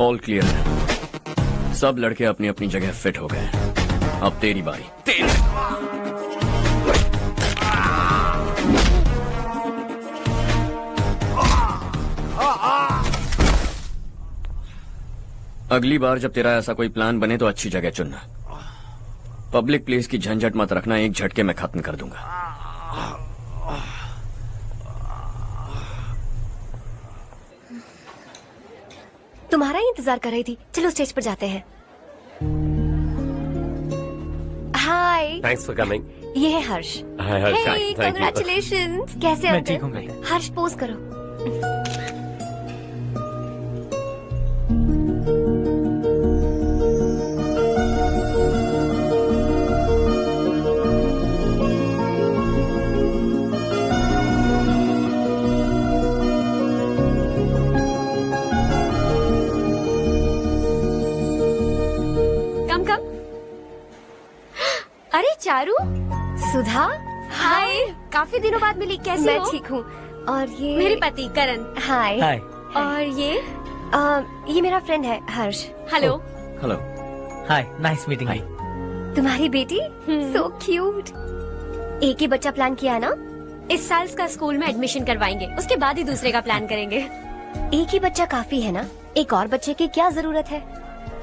ऑल क्लियर है। सब लड़के अपनी अपनी जगह फिट हो गए। अब तेरी बारी। अगली बार जब तेरा ऐसा कोई प्लान बने तो अच्छी जगह चुनना। पब्लिक प्लेस की झंझट मत रखना, एक झटके में खत्म कर दूंगा। तुम्हारा ही इंतजार कर रही थी। चलो स्टेज पर जाते हैं। हाय। Thanks for coming. ये है Harsh. Hi Harsh, Hey, thank you. congratulations। कैसे हो मैं ठीक हूँ तुम? बेटा। हर्ष पोज करो। कम कम। अरे चारू, सुधा, हाय। काफी दिनों बाद मिली, कैसी मैं हो? ठीक हूँ। और ये मेरे पति करण। हाय। हाय। और ये मेरा फ्रेंड है Harsh. Hello. Hello. Hi, nice meeting you. तुम्हारी बेटी सो क्यूट। एक ही बच्चा प्लान किया है ना? इस साल का स्कूल में एडमिशन करवाएंगे, उसके बाद ही दूसरे का प्लान करेंगे। एक ही बच्चा काफी है ना? एक और बच्चे की क्या जरूरत है?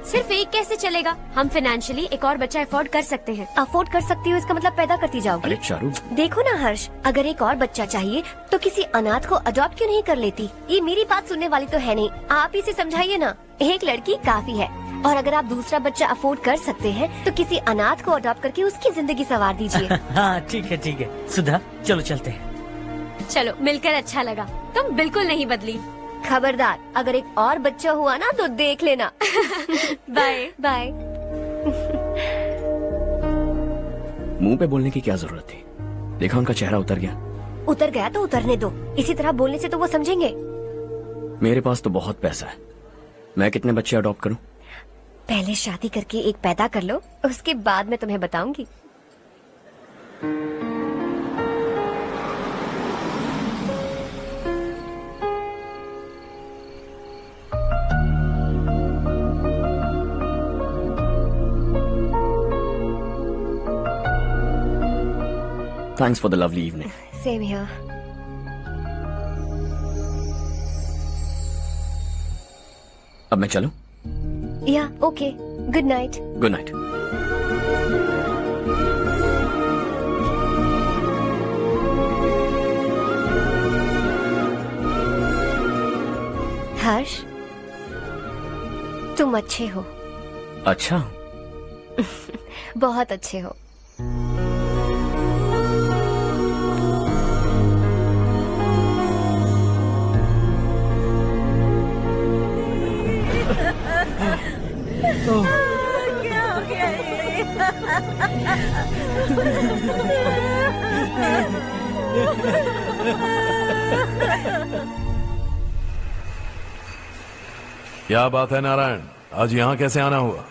सिर्फ एक कैसे चलेगा? हम फाइनेंशियली एक और बच्चा अफोर्ड कर सकते हैं। अफोर्ड कर सकती हो इसका मतलब पैदा करती जाओगी? अरे चारू, देखो ना हर्ष, अगर एक और बच्चा चाहिए तो किसी अनाथ को अडॉप्ट क्यों नहीं कर लेती? ये मेरी बात सुनने वाली तो है नहीं, आप इसे समझाइए ना। एक लड़की काफी है, और अगर आप दूसरा बच्चा अफोर्ड कर सकते हैं तो किसी अनाथ को अडॉप्ट करके उसकी जिंदगी संवार दीजिए। हाँ ठीक है सुधा, चलो चलते हैं। चलो, मिलकर अच्छा लगा। तुम बिल्कुल नहीं बदली। खबरदार, अगर एक और बच्चा हुआ ना तो देख लेना। Bye bye. मुंह पे बोलने की क्या जरूरत थी? देखा उनका चेहरा उतर गया। उतर गया तो उतरने दो, इसी तरह बोलने से तो वो समझेंगे। मेरे पास तो बहुत पैसा है, मैं कितने बच्चे अडॉप्ट करूं? पहले शादी करके एक पैदा कर लो, उसके बाद मैं तुम्हें बताऊंगी। Thanks for the lovely evening. Same here. अब मैं चलूं? Yeah, okay. Good night. Good night. Harsh, तुम अच्छे हो। अच्छा। बहुत अच्छे हो। क्या हो गया क्या बात है नारायण, आज यहाँ कैसे आना हुआ?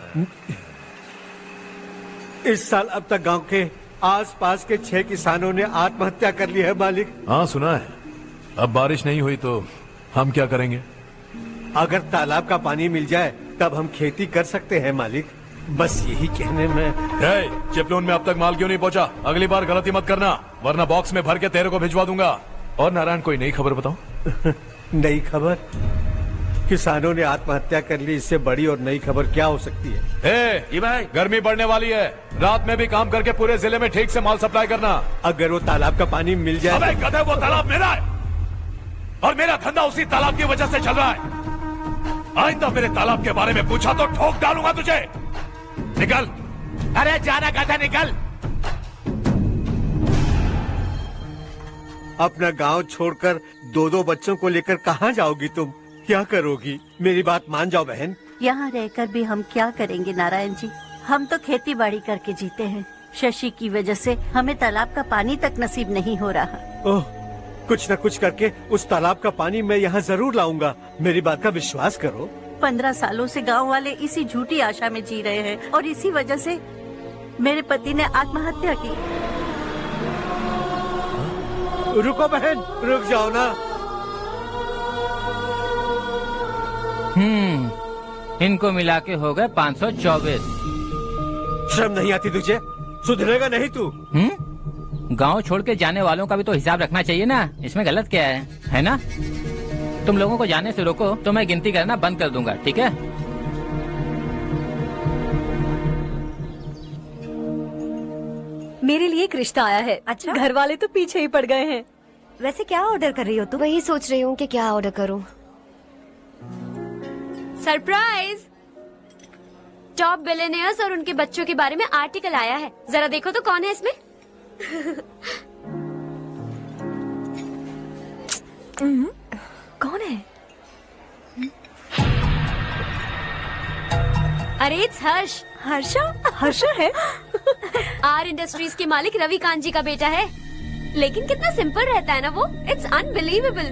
इस साल अब तक गांव के आसपास के 6 किसानों ने आत्महत्या कर ली है मालिक। हाँ सुना है। अब बारिश नहीं हुई तो हम क्या करेंगे? अगर तालाब का पानी मिल जाए तब हम खेती कर सकते हैं मालिक। बस यही कहने में। चिपलून में अब तक माल क्यों नहीं पहुंचा? अगली बार गलती मत करना, वरना बॉक्स में भर के तेरे को भिजवा दूंगा। और नारायण, कोई नई खबर बताओ। नई खबर? किसानों ने आत्महत्या कर ली, इससे बड़ी और नई खबर क्या हो सकती है? जी भाई, गर्मी बढ़ने वाली है, रात में भी काम करके पूरे जिले में ठीक से माल सप्लाई करना। अगर वो तालाब का पानी मिल जाए। अबे गधे, वो तालाब मेरा है और मेरा धंधा उसी तालाब की वजह से चल रहा है। आइंदा मेरे तालाब के बारे में पूछा तो ठोक डालूंगा तुझे। निकल। अरे जाना गधा, निकल। अपना गांव छोड़कर 2-2 बच्चों को लेकर कहाँ जाओगी तुम? क्या करोगी? मेरी बात मान जाओ बहन। यहाँ रहकर भी हम क्या करेंगे नारायण जी? हम तो खेती बाड़ी करके जीते हैं। शशि की वजह से हमें तालाब का पानी तक नसीब नहीं हो रहा। ओह, कुछ न कुछ करके उस तालाब का पानी मैं यहाँ जरूर लाऊंगा। मेरी बात का विश्वास करो। 15 सालों से गांव वाले इसी झूठी आशा में जी रहे हैं और इसी वजह से मेरे पति ने आत्महत्या की। रुको बहन, रुक जाओ ना। इनको मिला के हो गए 524। शर्म नहीं आती तुझे? सुधरेगा नहीं तू? गांव छोड़ के जाने वालों का भी तो हिसाब रखना चाहिए ना। इसमें गलत क्या है ना? तुम लोगों को जाने से रोको तो मैं गिनती करना बंद कर दूंगा, ठीक है? मेरे लिए एक रिश्ता आया है। अच्छा, घर वाले तो पीछे ही पड़ गए हैं। वैसे क्या ऑर्डर कर रही हो तुम? वही सोच रही हूँ कि क्या ऑर्डर करूँ। सरप्राइज! टॉप बिलियनियर्स और उनके बच्चों के बारे में आर्टिकल आया है। जरा देखो तो कौन है इसमें। कौन है? अरे इट्स हर्ष। हर्षा है? आर इंडस्ट्रीज के मालिक रवि कांत जी का बेटा है। लेकिन कितना सिंपल रहता है ना वो। It's unbelievable.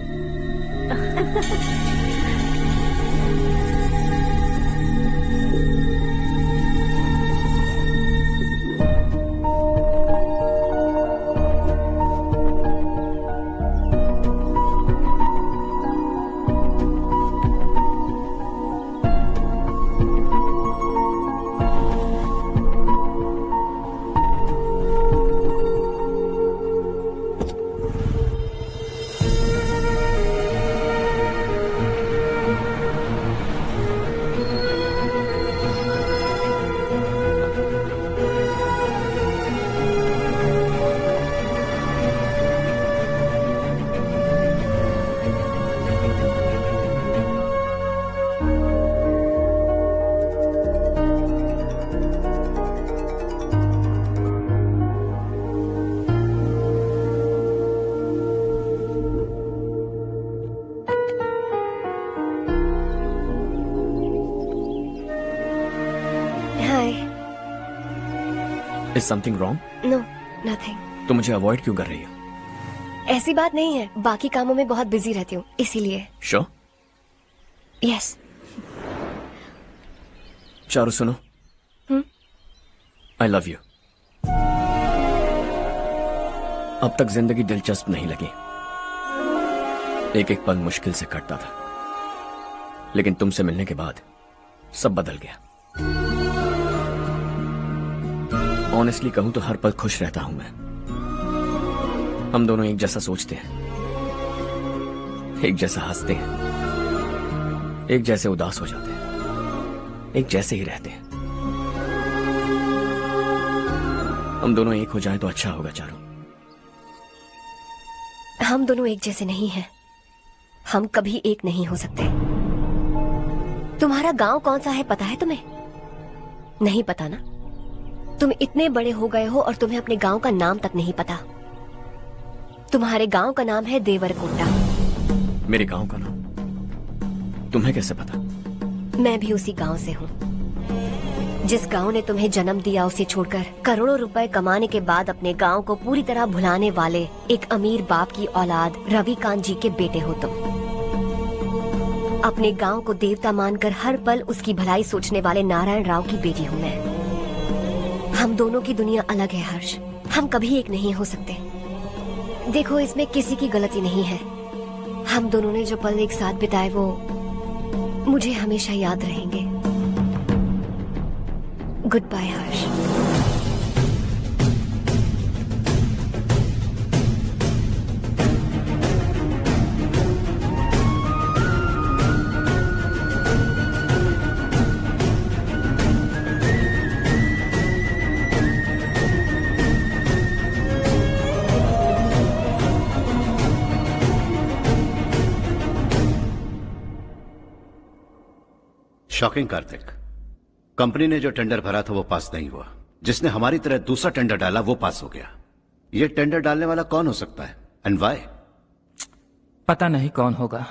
Is something wrong? No nothing. तो मुझे अवॉइड क्यों कर रही हो? ऐसी बात नहीं है, बाकी कामों में बहुत बिजी रहती हूँ इसीलिए। Sure? यस। चारू सुनो। I love you. अब तक जिंदगी दिलचस्प नहीं लगी। एक एक पल मुश्किल से कटता था, लेकिन तुमसे मिलने के बाद सब बदल गया। ऑनेस्टली कहूं तो हर पल खुश रहता हूं मैं। हम दोनों एक जैसा सोचते हैं, एक जैसा हंसते हैं, एक जैसे उदास हो जाते हैं, एक जैसे ही रहते हैं। हम दोनों एक हो जाएं तो अच्छा होगा चारू। हम दोनों एक जैसे नहीं हैं। हम कभी एक नहीं हो सकते। तुम्हारा गांव कौन सा है पता है तुम्हें? नहीं पता ना? तुम इतने बड़े हो गए हो और तुम्हें अपने गांव का नाम तक नहीं पता। तुम्हारे गांव का नाम है देवरकोटा। मेरे गांव का नाम तुम्हें कैसे पता? मैं भी उसी गांव से हूँ। जिस गांव ने तुम्हें जन्म दिया उसे छोड़कर करोड़ों रुपए कमाने के बाद अपने गांव को पूरी तरह भुलाने वाले एक अमीर बाप की औलाद रवि कांत जी के बेटे हो तुम। अपने गांव को देवता मानकर हर पल उसकी भलाई सोचने वाले नारायण राव की बेटी हूँ मैं। हम दोनों की दुनिया अलग है हर्ष। हम कभी एक नहीं हो सकते। देखो इसमें किसी की गलती नहीं है। हम दोनों ने जो पल एक साथ बिताए वो मुझे हमेशा याद रहेंगे। गुड बाय हर्ष। शॉकिंग कार्तिक। कंपनी ने जो टेंडर भरा था वो पास नहीं हुआ। जिसने हमारी तरह दूसरा टेंडर डाला वो पास हो गया। ये टेंडर डालने वाला कौन हो सकता है एंड व्हाई? पता नहीं कौन होगा।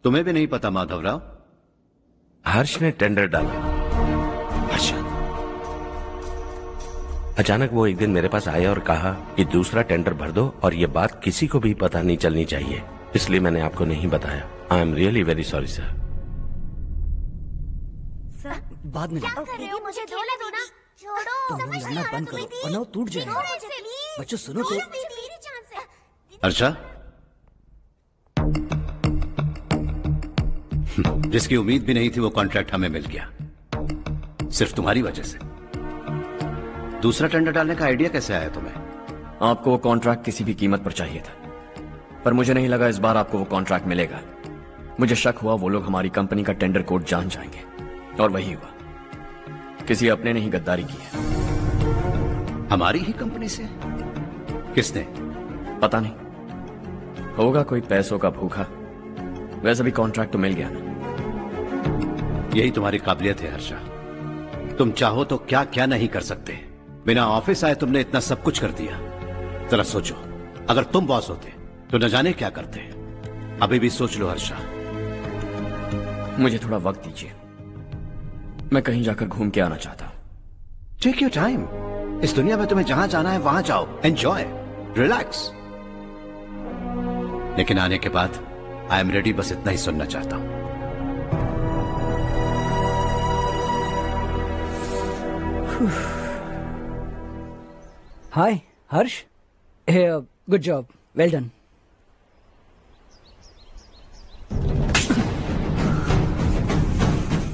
तुम्हें भी नहीं पता माधवराव? हर्ष ने टेंडर डाला। अच्छा। अचानक वो एक दिन मेरे पास आया और कहा कि दूसरा टेंडर भर दो और ये बात किसी को भी पता नहीं चलनी चाहिए, इसलिए मैंने आपको नहीं बताया। I am really very sorry sir. बाद में क्या कर रहे हो? मुझे दो ना। छोड़ो। तो लड़ना बंद करो वरना वो टूट जाएगा। बच्चों सुनो तो। जिसकी उम्मीद भी नहीं थी वो कॉन्ट्रैक्ट हमें मिल गया, सिर्फ तुम्हारी वजह से। दूसरा टेंडर डालने का आइडिया कैसे आया तुम्हें? आपको वो कॉन्ट्रैक्ट किसी भी कीमत पर चाहिए था, पर मुझे नहीं लगा इस बार आपको वो कॉन्ट्रैक्ट मिलेगा। मुझे शक हुआ वो लोग हमारी कंपनी का टेंडर कोड जान जाएंगे, और वही हुआ। किसी अपने ने ही गद्दारी की है। हमारी ही कंपनी से? किसने? पता नहीं, होगा कोई पैसों का भूखा। वैसे भी कॉन्ट्रैक्ट तो मिल गया ना। यही तुम्हारी काबिलियत है हर्षा, तुम चाहो तो क्या क्या नहीं कर सकते। बिना ऑफिस आए तुमने इतना सब कुछ कर दिया। जरा सोचो, अगर तुम बॉस होते तो न जाने क्या करते। अभी भी सोच लो हर्षा। मुझे थोड़ा वक्त दीजिए, मैं कहीं जाकर घूम के आना चाहता हूं। Take your time. इस दुनिया में तुम्हें जहां जाना है वहां जाओ, एंजॉय, रिलैक्स। लेकिन आने के बाद आई एम रेडी, बस इतना ही सुनना चाहता हूं। हाय हर्ष, गुड जॉब, वेल डन।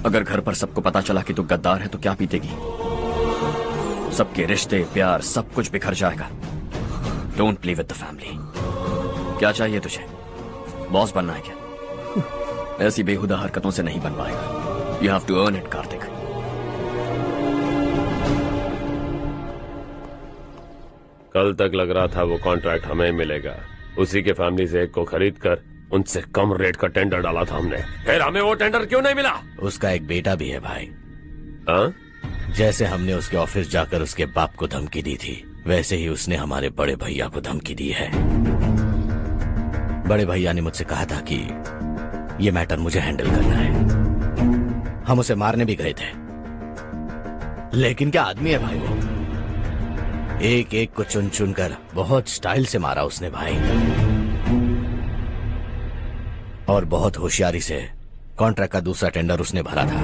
अगर घर पर सबको पता चला कि तू गद्दार है तो क्या पीतेगी? सबके रिश्ते, प्यार, सब कुछ बिखर जाएगा। Don't play with the family. क्या चाहिए तुझे? बॉस बनना है क्या? ऐसी बेहुदा हरकतों से नहीं बन पाएगा। You have to earn it Kartik. कल तक लग रहा था वो कॉन्ट्रैक्ट हमें मिलेगा, उसी के फैमिली से एक को खरीद कर उनसे कम रेट का टेंडर डाला था हमने। फिर हमें वो टेंडर क्यों नहीं मिला? उसका एक बेटा भी है भाई। हाँ? जैसे हमने उसके ऑफिस जाकर उसके बाप को धमकी दी थी, वैसे ही उसने हमारे बड़े भैया को धमकी दी है। बड़े भैया ने मुझसे कहा था कि ये मैटर मुझे हैंडल करना है। हम उसे मारने भी गए थे, लेकिन क्या आदमी है भाई वो। एक एक को चुन चुन कर बहुत स्टाइल से मारा उसने भाई, और बहुत होशियारी से कॉन्ट्रैक्ट का दूसरा टेंडर उसने भरा था।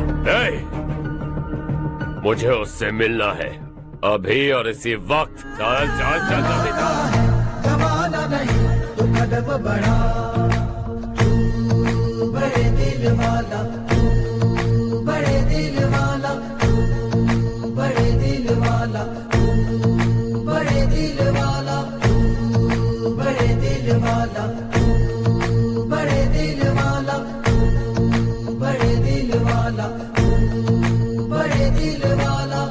मुझे उससे मिलना है अभी और इसी वक्त। चल चल चल जल्दी चल। जमाना नहीं तो कदम बढ़ा, तू बड़े दिल वाला, तू बड़े दिल वाला, तू बड़े दिल वाला, तू बड़े दिल वाला, तू बड़े दिल वाला, तू बड़े दिल वाला, तू बड़े दिल वाला, तू बड़े दिल वाला।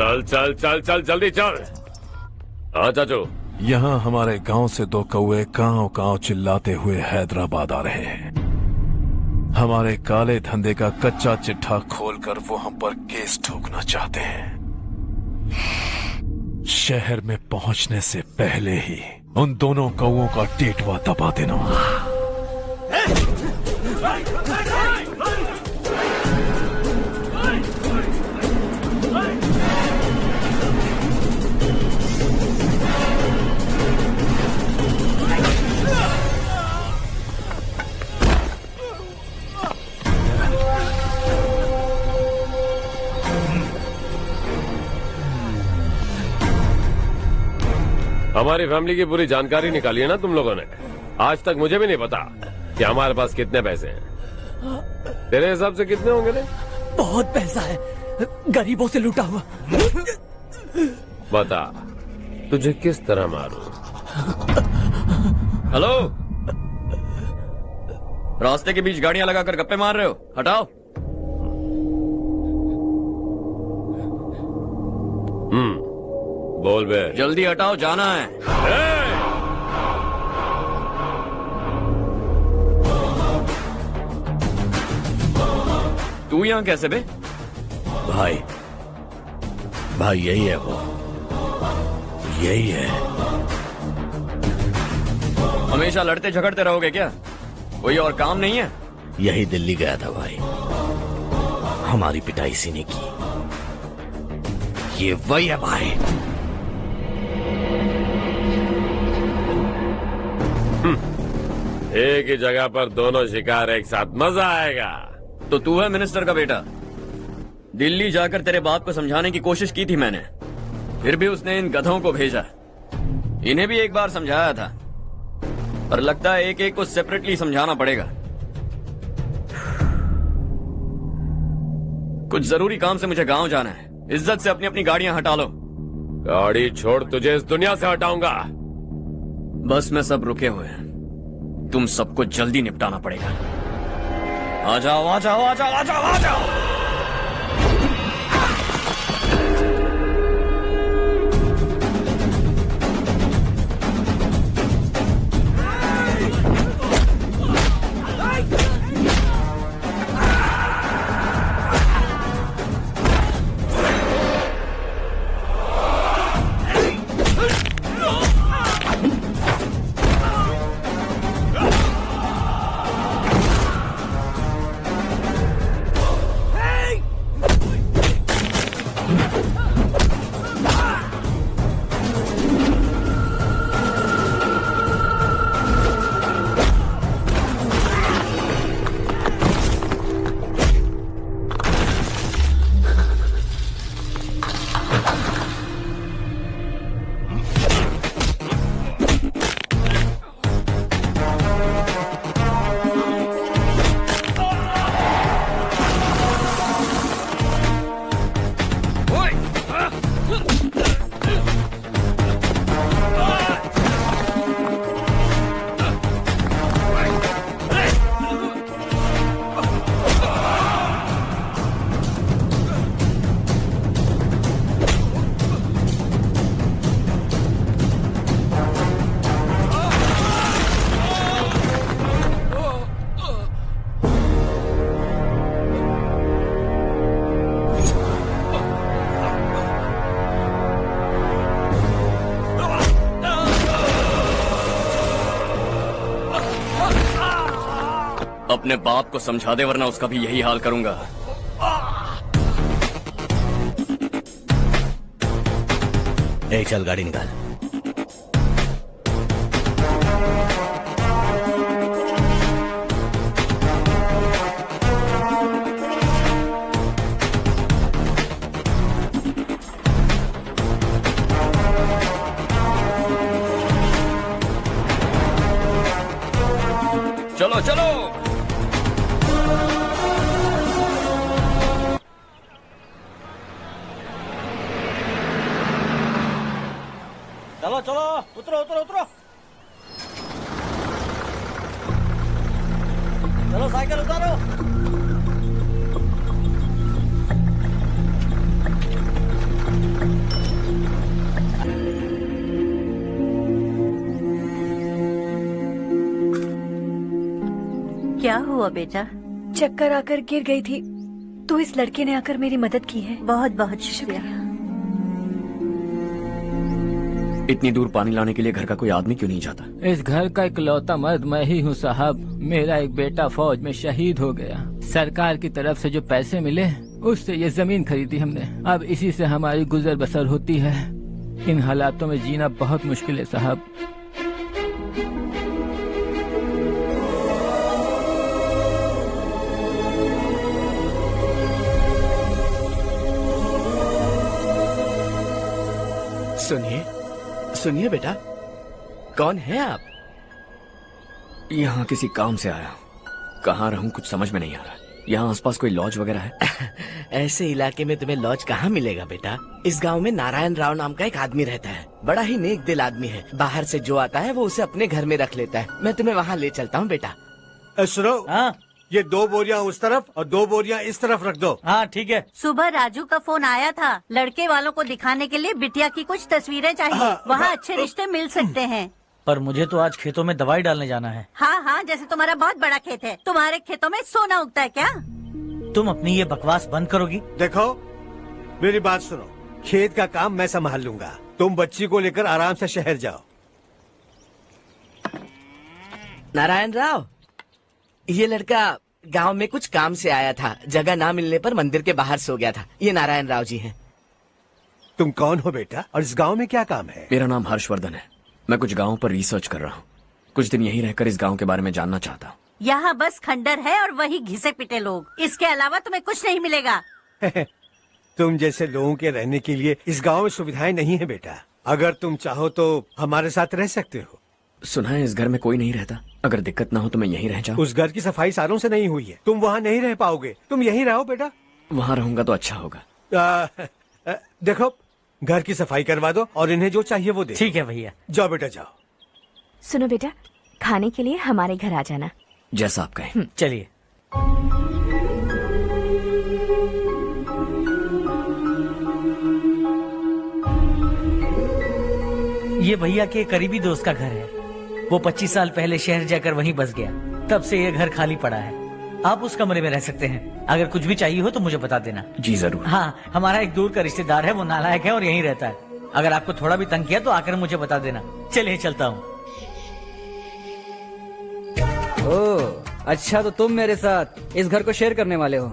चल चल चल चल जल्दी चल। हाँ चाचू। यहाँ हमारे गांव से दो कौवे कांव कांव चिल्लाते हुए हैदराबाद आ रहे हैं। हमारे काले धंधे का कच्चा चिट्ठा खोलकर वो हम पर केस ठोकना चाहते हैं। शहर में पहुंचने से पहले ही उन दोनों कौवों का टेटवा दबा देना। हमारी फैमिली की पूरी जानकारी निकाली है ना तुम लोगों ने। आज तक मुझे भी नहीं पता कि हमारे पास कितने पैसे हैं। तेरे हिसाब से कितने होंगे रे? बहुत पैसा है, गरीबों से लूटा हुआ। बता तुझे किस तरह मारूं? हेलो, रास्ते के बीच गाड़ियां लगाकर गप्पे मार रहे हो? हटाओ। बोल बे। जल्दी हटाओ, जाना है। तू यहाँ कैसे बे? भाई भाई यही है वो, यही है। हमेशा लड़ते झगड़ते रहोगे क्या? कोई और काम नहीं है? यही दिल्ली गया था भाई, हमारी पिटाई इसी ने की। ये वही है भाई। एक ही जगह पर दोनों शिकार एक साथ, मजा आएगा। तो तू है मिनिस्टर का बेटा? दिल्ली जाकर तेरे बाप को समझाने की कोशिश की थी मैंने, फिर भी उसने इन गधों को भेजा। इन्हें भी एक बार समझाया था, पर लगता है एक एक को सेपरेटली समझाना पड़ेगा। कुछ जरूरी काम से मुझे गांव जाना है। इज्जत से अपनी अपनी गाड़ियां हटा लो। गाड़ी छोड़, तुझे इस दुनिया से हटाऊंगा। बस में सब रुके हुए हैं, तुम सबको जल्दी निपटाना पड़ेगा। आ जाओ आ जाओ आ जाओ आ जाओ आ जाओ। अपने बाप को समझा दे, वरना उसका भी यही हाल करूंगा। एक चल गाड़ी निकाल। चलो चलो। चलो चलो, उतरो उतरो उतरो। चलो साइकिल उतारो। क्या हुआ बेटा? चक्कर आकर गिर गई थी, तो इस लड़के ने आकर मेरी मदद की है। बहुत बहुत शुक्रिया। इतनी दूर पानी लाने के लिए घर का कोई आदमी क्यों नहीं जाता? इस घर का इकलौता मर्द मैं ही हूँ साहब। मेरा एक बेटा फौज में शहीद हो गया। सरकार की तरफ से जो पैसे मिले उससे ये जमीन खरीदी हमने। अब इसी से हमारी गुजर बसर होती है। इन हालातों में जीना बहुत मुश्किल है साहब। सुनिए सुनिए बेटा, कौन है आप? यहाँ किसी काम से आया हूँ। कहाँ रहूँ कुछ समझ में नहीं आ रहा। यहाँ आसपास कोई लॉज वगैरह है? ऐसे इलाके में तुम्हें लॉज कहाँ मिलेगा बेटा? इस गांव में नारायण राव नाम का एक आदमी रहता है। बड़ा ही नेक दिल आदमी है। बाहर से जो आता है वो उसे अपने घर में रख लेता है। मैं तुम्हें वहाँ ले चलता हूँ बेटा। सुनो, ये 2 बोरियां उस तरफ और 2 बोरियां इस तरफ रख दो। हाँ ठीक है। सुबह राजू का फोन आया था, लड़के वालों को दिखाने के लिए बिटिया की कुछ तस्वीरें चाहिए। वहाँ अच्छे रिश्ते मिल सकते हैं। पर मुझे तो आज खेतों में दवाई डालने जाना है। हाँ हाँ, जैसे तुम्हारा बहुत बड़ा खेत है, तुम्हारे खेतों में सोना उगता है क्या? तुम अपनी ये बकवास बंद करोगी? देखो मेरी बात सुनो, खेत का काम मैं संभाल लूंगा, तुम बच्ची को लेकर आराम से शहर जाओ। नारायण राव, ये लड़का गांव में कुछ काम से आया था, जगह ना मिलने पर मंदिर के बाहर सो गया था। ये नारायण राव जी हैं। तुम कौन हो बेटा और इस गांव में क्या काम है? मेरा नाम हर्षवर्धन है। मैं कुछ गाँव पर रिसर्च कर रहा हूँ। कुछ दिन यहीं रहकर इस गाँव के बारे में जानना चाहता हूँ। यहाँ बस खंडर है और वही घिसे पिटे लोग, इसके अलावा तुम्हें कुछ नहीं मिलेगा। तुम जैसे लोगों के रहने के लिए इस गांव में सुविधाएं नहीं है बेटा। अगर तुम चाहो तो हमारे साथ रह सकते हो। सुना है इस घर में कोई नहीं रहता, अगर दिक्कत ना हो तो मैं यहीं रह जाऊँ। उस घर की सफाई सालों से नहीं हुई है, तुम वहाँ नहीं रह पाओगे, तुम यहीं रहो बेटा। वहाँ रहूंगा तो अच्छा होगा। देखो घर की सफाई करवा दो और इन्हें जो चाहिए वो दे। ठीक है भैया। जाओ बेटा जाओ। सुनो बेटा, खाने के लिए हमारे घर आ जाना। जैसा आप कहें। चलिए। ये भैया के करीबी दोस्त का घर है। वो 25 साल पहले शहर जाकर वहीं बस गया, तब से ये घर खाली पड़ा है। आप उस कमरे में रह सकते हैं। अगर कुछ भी चाहिए हो तो मुझे बता देना। जी जरूर। हाँ, हमारा एक दूर का रिश्तेदार है, वो नालायक है और यहीं रहता है। अगर आपको थोड़ा भी तंग किया तो आकर मुझे बता देना। चलिए चलता हूँ। ओह अच्छा, तो तुम मेरे साथ इस घर को शेयर करने वाले हो।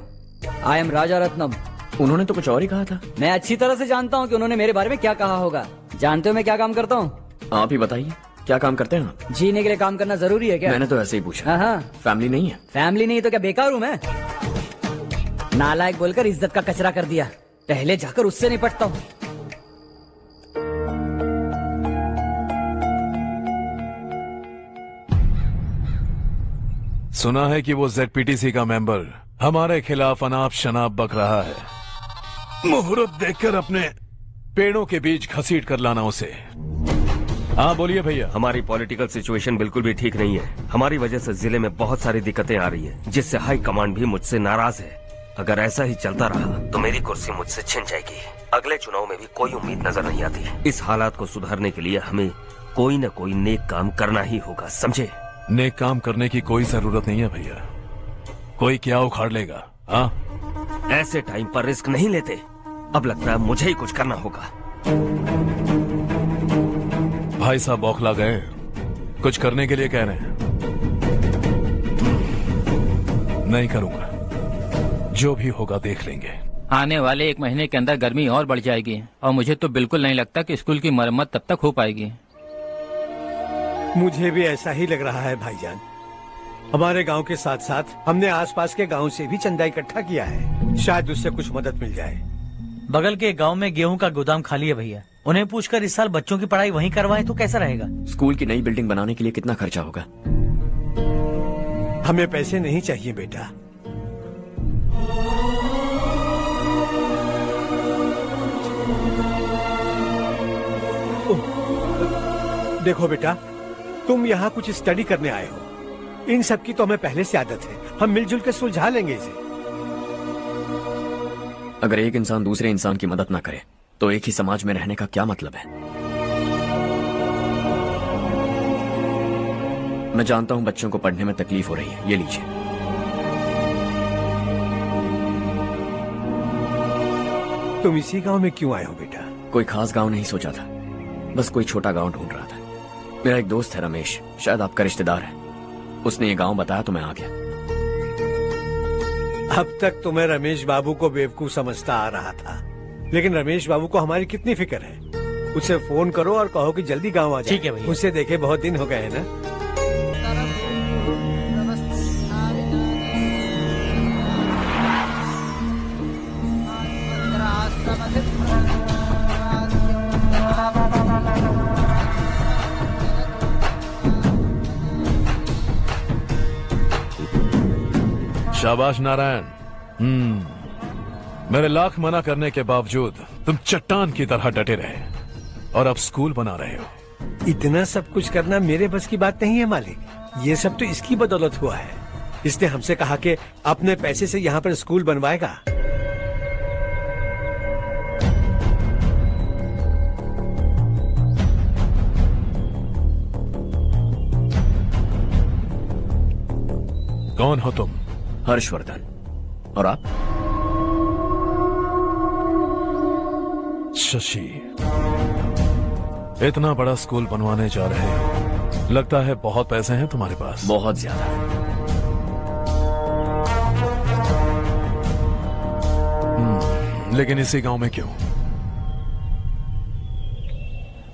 आई एम राजा रत्नम। उन्होंने तो कुछ और ही कहा था। मैं अच्छी तरह से जानता हूँ कि उन्होंने मेरे बारे में क्या कहा होगा। जानते हो मैं क्या काम करता हूँ? आप ही बताइए, क्या काम करते हैं आप? जीने के लिए काम करना जरूरी है क्या? मैंने तो ऐसे ही पूछा। हाँ। फैमिली नहीं है? फैमिली नहीं तो क्या बेकार हूँ मैं? नालायक बोलकर इज्जत का कचरा कर दिया। पहले जाकर उससे निपटता हूँ। सुना है कि वो ZPTC का मेंबर हमारे खिलाफ अनाप शनाप बक रहा है। मुहूर्त देखकर अपने पेड़ों के बीच घसीट कर लाना उसे। हाँ बोलिए भैया। हमारी पॉलिटिकल सिचुएशन बिल्कुल भी ठीक नहीं है। हमारी वजह से जिले में बहुत सारी दिक्कतें आ रही है, जिससे हाई कमांड भी मुझसे नाराज है। अगर ऐसा ही चलता रहा तो मेरी कुर्सी मुझसे छिन जाएगी। अगले चुनाव में भी कोई उम्मीद नजर नहीं आती। इस हालात को सुधारने के लिए हमें कोई न कोई नेक काम करना ही होगा, समझे? नेक काम करने की कोई जरूरत नहीं है भैया। कोई क्या उखाड़ लेगा? हाँ, ऐसे टाइम पर रिस्क नहीं लेते। अब लगता है मुझे ही कुछ करना होगा। भाई साहब बौखला गए, कुछ करने के लिए कह रहे हैं। नहीं करूंगा, जो भी होगा देख लेंगे। आने वाले 1 महीने के अंदर गर्मी और बढ़ जाएगी और मुझे तो बिल्कुल नहीं लगता कि स्कूल की मरम्मत तब तक हो पाएगी। मुझे भी ऐसा ही लग रहा है भाईजान। हमारे गांव के साथ साथ हमने आसपास के गांव से भी चंदा इकट्ठा किया है, शायद उससे कुछ मदद मिल जाए। बगल के गांव में गेहूं का गोदाम खाली है भैया। उन्हें पूछकर इस साल बच्चों की पढ़ाई वहीं करवाएं तो कैसा रहेगा? स्कूल की नई बिल्डिंग बनाने के लिए कितना खर्चा होगा? हमें पैसे नहीं चाहिए बेटा। देखो बेटा, तुम यहाँ कुछ स्टडी करने आए हो। इन सब की तो हमें पहले से आदत है, हम मिलजुल के सुलझा लेंगे इसे। अगर एक इंसान दूसरे इंसान की मदद ना करे तो एक ही समाज में रहने का क्या मतलब है? मैं जानता हूं बच्चों को पढ़ने में तकलीफ हो रही है, ये लीजिए। तुम इसी गांव में क्यों आए हो बेटा? कोई खास गांव नहीं सोचा था, बस कोई छोटा गांव ढूंढ रहा था। मेरा एक दोस्त है रमेश, शायद आपका रिश्तेदार है। उसने ये गांव बताया तो मैं आ गया। अब तक तो मैं रमेश बाबू को बेवकूफ समझता आ रहा था, लेकिन रमेश बाबू को हमारी कितनी फिक्र है। उसे फोन करो और कहो कि जल्दी गांव आ जाए। ठीक है भैया। उसे देखे बहुत दिन हो गए हैं ना। शाबाश नारायण। मेरे लाख मना करने के बावजूद तुम चट्टान की तरह डटे रहे और अब स्कूल बना रहे हो। इतना सब कुछ करना मेरे बस की बात नहीं है मालिक। ये सब तो इसकी बदौलत हुआ है। इसने हमसे कहा कि अपने पैसे से यहाँ पर स्कूल बनवाएगा। कौन हो तुम? हर्षवर्धन। और आप? शशि। इतना बड़ा स्कूल बनवाने जा रहे हो, लगता है बहुत पैसे हैं तुम्हारे पास। बहुत ज्यादा। लेकिन इसी गांव में क्यों?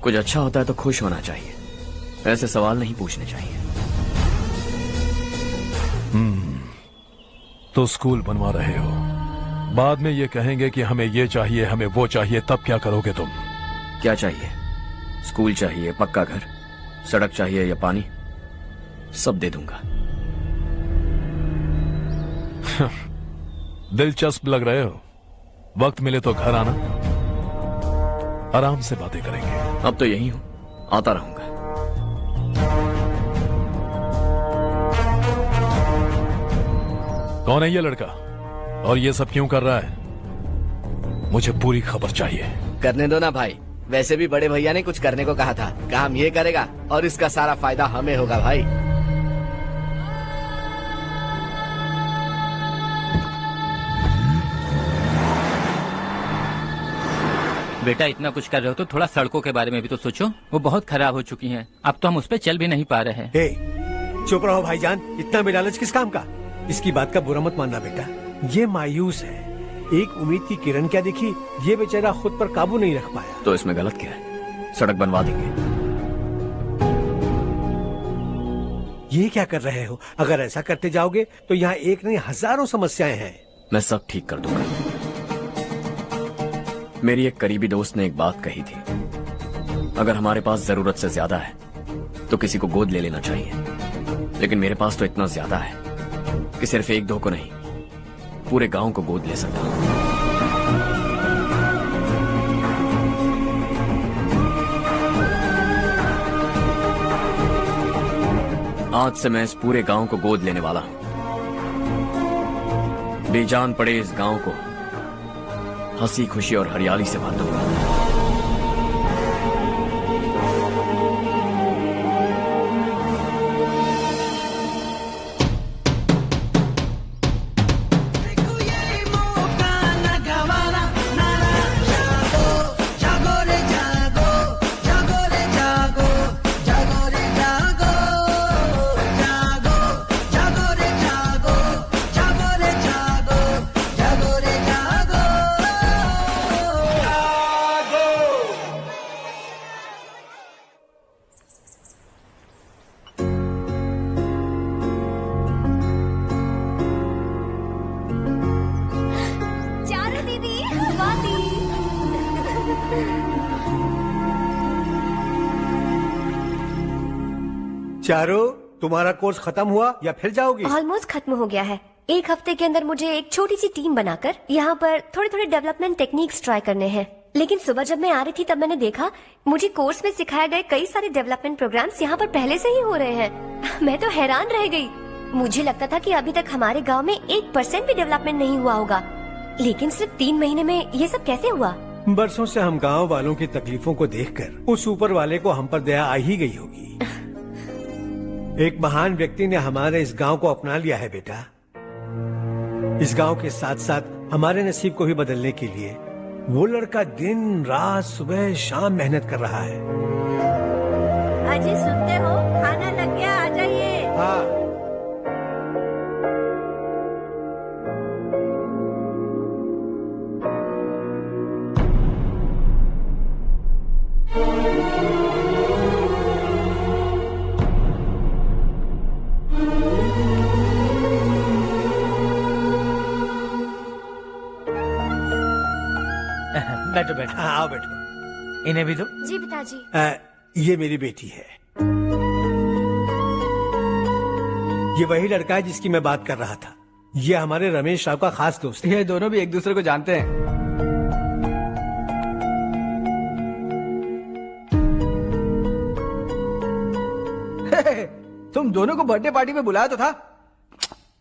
कुछ अच्छा होता है तो खुश होना चाहिए, ऐसे सवाल नहीं पूछने चाहिए। तो स्कूल बनवा रहे हो, बाद में ये कहेंगे कि हमें ये चाहिए, हमें वो चाहिए, तब क्या करोगे तुम? क्या चाहिए? स्कूल चाहिए, पक्का घर, सड़क चाहिए या पानी, सब दे दूंगा। दिलचस्प लग रहे हो। वक्त मिले तो घर आना, आराम से बातें करेंगे। अब तो यही हूं, आता रहूंगा। कौन है ये लड़का और ये सब क्यों कर रहा है? मुझे पूरी खबर चाहिए। करने दो ना भाई, वैसे भी बड़े भैया ने कुछ करने को कहा था, काम ये करेगा और इसका सारा फायदा हमें होगा भाई। बेटा इतना कुछ कर रहे हो तो थोड़ा सड़कों के बारे में भी तो सोचो, वो बहुत खराब हो चुकी हैं। अब तो हम उस पर चल भी नहीं पा रहे हैं। चुप रहो भाईजान, इतना बेलालच किस काम का? इसकी बात का बुरा मत मानना बेटा, ये मायूस है। एक उम्मीद की किरण क्या दिखी, ये बेचारा खुद पर काबू नहीं रख पाया। तो इसमें गलत क्या है? सड़क बनवा देंगे। ये क्या कर रहे हो? अगर ऐसा करते जाओगे तो यहाँ एक नहीं हजारों समस्याएं हैं। मैं सब ठीक कर दूंगा। मेरी एक करीबी दोस्त ने एक बात कही थी, अगर हमारे पास जरूरत से ज्यादा है तो किसी को गोद ले लेना चाहिए। लेकिन मेरे पास तो इतना ज्यादा है कि सिर्फ एक दो को नहीं, पूरे गांव को गोद ले सकता हूं। आज से मैं इस पूरे गांव को गोद लेने वाला हूं। बेजान पड़े इस गांव को हंसी खुशी और हरियाली से भर दूंगा। चारो, तुम्हारा कोर्स खत्म हुआ या फिर जाओगी? ऑलमोस्ट खत्म हो गया है। एक हफ्ते के अंदर मुझे एक छोटी सी टीम बनाकर यहाँ पर थोड़े थोड़े डेवलपमेंट टेक्निक्स ट्राई करने हैं। लेकिन सुबह जब मैं आ रही थी तब मैंने देखा मुझे कोर्स में सिखाए गए कई सारे डेवलपमेंट प्रोग्राम्स यहाँ पर पहले से ही हो रहे हैं। मैं तो हैरान रह गई। मुझे लगता था कि अभी तक हमारे गाँव में 1% भी डेवलपमेंट नहीं हुआ होगा, लेकिन सिर्फ 3 महीने में ये सब कैसे हुआ? बरसों से हम गांव वालों की तकलीफों को देखकर उस ऊपर वाले को हम पर दया आ ही गई होगी। एक महान व्यक्ति ने हमारे इस गांव को अपना लिया है बेटा। इस गांव के साथ साथ हमारे नसीब को भी बदलने के लिए वो लड़का दिन रात सुबह शाम मेहनत कर रहा है। अजी सुनते हो, खाना लग गया, आ जाइए। हाँ। बैठो बैठो। आओ बैठो। इन्हें भी दो। जी पिताजी। ये मेरी बेटी है। ये वही लड़का है जिसकी मैं बात कर रहा था। ये हमारे रमेश राव का खास दोस्त है। ये दोनों भी एक दूसरे को जानते हैं। तुम दोनों को बर्थडे पार्टी में बुलाया तो था,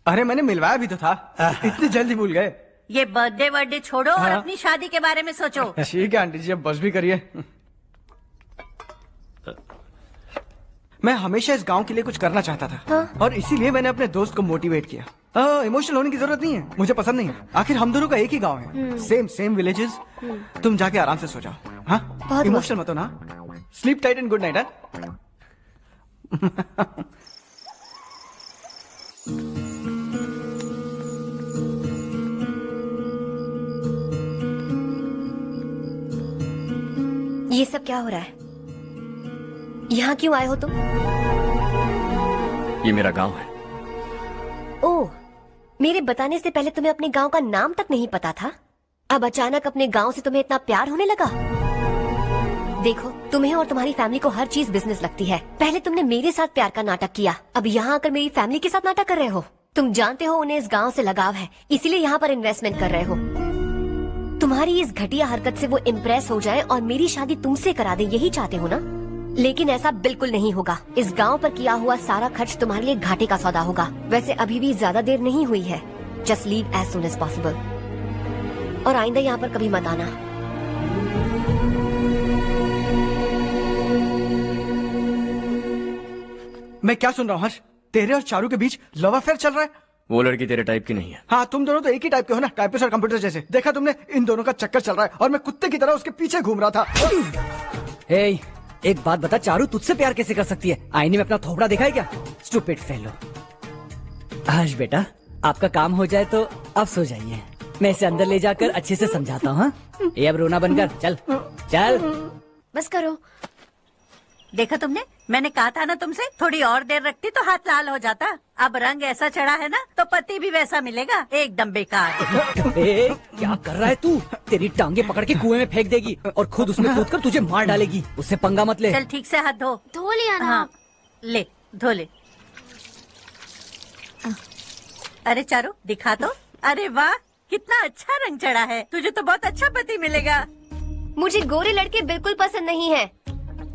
अरे मैंने मिलवाया भी तो था, इतनी जल्दी भूल गए। ये बर्थडे छोड़ो और अपनी शादी के बारे में सोचो। ठीक है आंटी जी, अब बस भी करिए। मैं हमेशा इस गांव के लिए कुछ करना चाहता था और इसीलिए मैंने अपने दोस्त को मोटिवेट किया। इमोशनल होने की जरूरत नहीं है, मुझे पसंद नहीं है। आखिर हम दोनों का एक ही गांव है, सेम विलेजेस। तुम जाके आराम से सो जाओ। हाँ, इमोशनल मत हो ना। Sleep tight and good night. ये सब क्या हो रहा है? यहाँ क्यों आए हो तुम? ये मेरा गांव है। ओह, मेरे बताने से पहले तुम्हें अपने गांव का नाम तक नहीं पता था? अब अचानक अपने गांव से तुम्हें इतना प्यार होने लगा? देखो, तुम्हें और तुम्हारी फैमिली को हर चीज बिजनेस लगती है। पहले तुमने मेरे साथ प्यार का नाटक किया, अब यहाँ आकर मेरी फैमिली के साथ नाटक कर रहे हो। तुम जानते हो उन्हें इस गांव से लगाव है, इसीलिए यहाँ पर इन्वेस्टमेंट कर रहे हो। तुम्हारी इस घटिया हरकत से वो इम्प्रेस हो जाए और मेरी शादी तुमसे करा दे, यही चाहते हो ना? लेकिन ऐसा बिल्कुल नहीं होगा। इस गांव पर किया हुआ सारा खर्च तुम्हारे लिए घाटे का सौदा होगा। वैसे अभी भी ज्यादा देर नहीं हुई है। Just leave as soon as possible और आइंदा यहाँ पर कभी मत आना। मैं क्या सुन रहा हूँ हर्ष? तेरे और चारू के बीच लव अफेयर चल रहा है? वो लड़की तेरे टाइप की नहीं है। हाँ, तुम दोनों तो एक ही टाइप के हो ना, टाइपिस्ट और कंप्यूटर जैसे। देखा तुमने, इन दोनों का चक्कर चल रहा है और मैं कुत्ते की तरह उसके पीछे घूम रहा था। ए, एक बात बता, चारू तुझसे प्यार कैसे कर सकती है? आईने में अपना थोबड़ा देखा है क्या? Stupid fellow. हर्ष बेटा, आपका काम हो जाए तो अब सो जाइए। मैं इसे अंदर ले जाकर अच्छे से समझाता हूँ। ये अब रोना बनकर चल चल। बस करो। देखा तुमने, मैंने कहा था ना तुमसे, थोड़ी और देर रखती तो हाथ लाल हो जाता। अब रंग ऐसा चढ़ा है ना तो पति भी वैसा मिलेगा, एकदम बेकार। ए, क्या कर रहा है तू? तेरी टांगे पकड़ के कुएं में फेंक देगी और खुद उसमें कूदकर तुझे मार डालेगी। उससे पंगा मत ले। चल ठीक से हाथ धो लिया ना? हाँ, ले धो ले। अरे चारू दिखा तो। अरे वाह, कितना अच्छा रंग चढ़ा है। तुझे तो बहुत अच्छा पति मिलेगा। मुझे गोरे लड़के बिल्कुल पसंद नहीं है।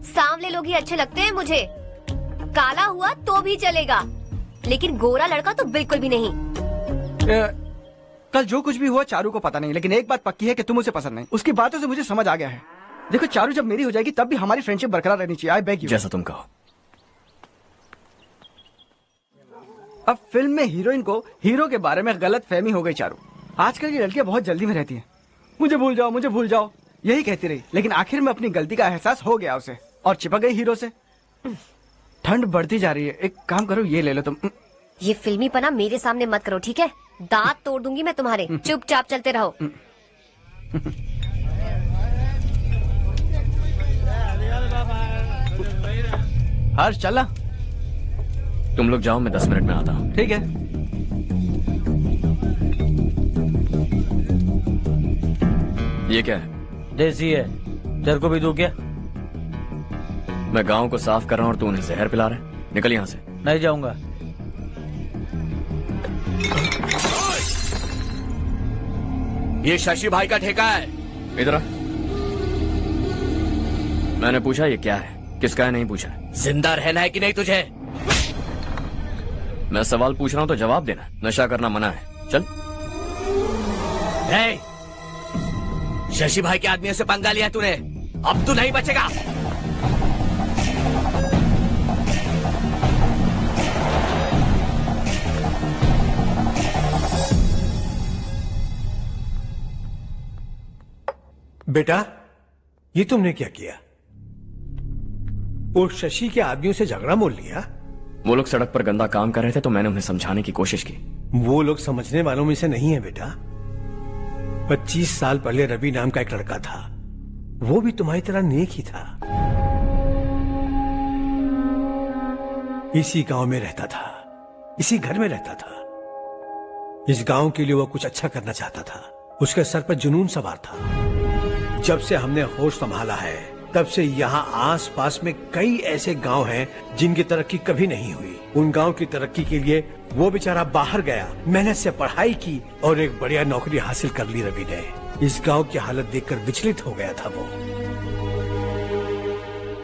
सांवले लोग ही अच्छे लगते हैं मुझे। काला हुआ तो भी चलेगा, लेकिन गोरा लड़का तो बिल्कुल भी नहीं। कल जो कुछ भी हुआ चारू को पता नहीं, लेकिन एक बात पक्की है कि तुम उसे पसंद नहीं। उसकी बातों से मुझे समझ आ गया है। देखो चारू जब मेरी हो जाएगी तब भी हमारी फ्रेंडशिप बरकरार रहनी चाहिए। I beg you. जैसा तुम कहो। अब फिल्म में हीरोइन को हीरो के बारे में गलत फहमी हो गई चारू। आजकल की लड़कियां बहुत जल्दी में रहती हैं। मुझे भूल जाओ, मुझे भूल जाओ, यही कहती रही। लेकिन आखिर में अपनी गलती का एहसास हो गया उसे और चिपक गई हीरो से। ठंड बढ़ती जा रही है, एक काम करो, ये ले लो तुम। ये फिल्मी पना मेरे सामने मत करो, ठीक है? दांत तोड़ दूंगी मैं तुम्हारे। चुपचाप चलते रहो। हर्ष चला। तुम लोग जाओ, मैं 10 मिनट में आता हूँ। ठीक है। ये क्या है? देसी है। तेरे को भी दूं क्या? मैं गांव को साफ कर रहा हूँ और तू उन्हें जहर पिला रहा है। निकल यहाँ से। नहीं जाऊंगा। ये शशि भाई का ठेका है। इधर आ। मैंने पूछा ये क्या है, किसका है, नहीं पूछा। जिंदा रहना है कि नहीं तुझे? मैं सवाल पूछ रहा हूँ तो जवाब देना। नशा करना मना है। चल। शशि भाई के आदमियों से पंगा लिया तूने, अब तू नहीं बचेगा। बेटा, ये तुमने क्या किया? वो शशि के आदमियों से झगड़ा मोल लिया? वो लोग सड़क पर गंदा काम कर रहे थे तो मैंने उन्हें समझाने की कोशिश की। वो लोग समझने वालों में से नहीं है बेटा। 25 साल पहले रवि नाम का एक लड़का था, वो भी तुम्हारी तरह नेक ही था। इसी गांव में रहता था, इसी घर में रहता था। इस गांव के लिए वो कुछ अच्छा करना चाहता था। उसके सर पर जुनून सवार था। जब से हमने होश संभाला है तब से यहाँ आस पास में कई ऐसे गांव हैं जिनकी तरक्की कभी नहीं हुई। उन गांव की तरक्की के लिए वो बेचारा बाहर गया, मेहनत से पढ़ाई की और एक बढ़िया नौकरी हासिल कर ली रवि ने। इस गांव की हालत देखकर विचलित हो गया था वो।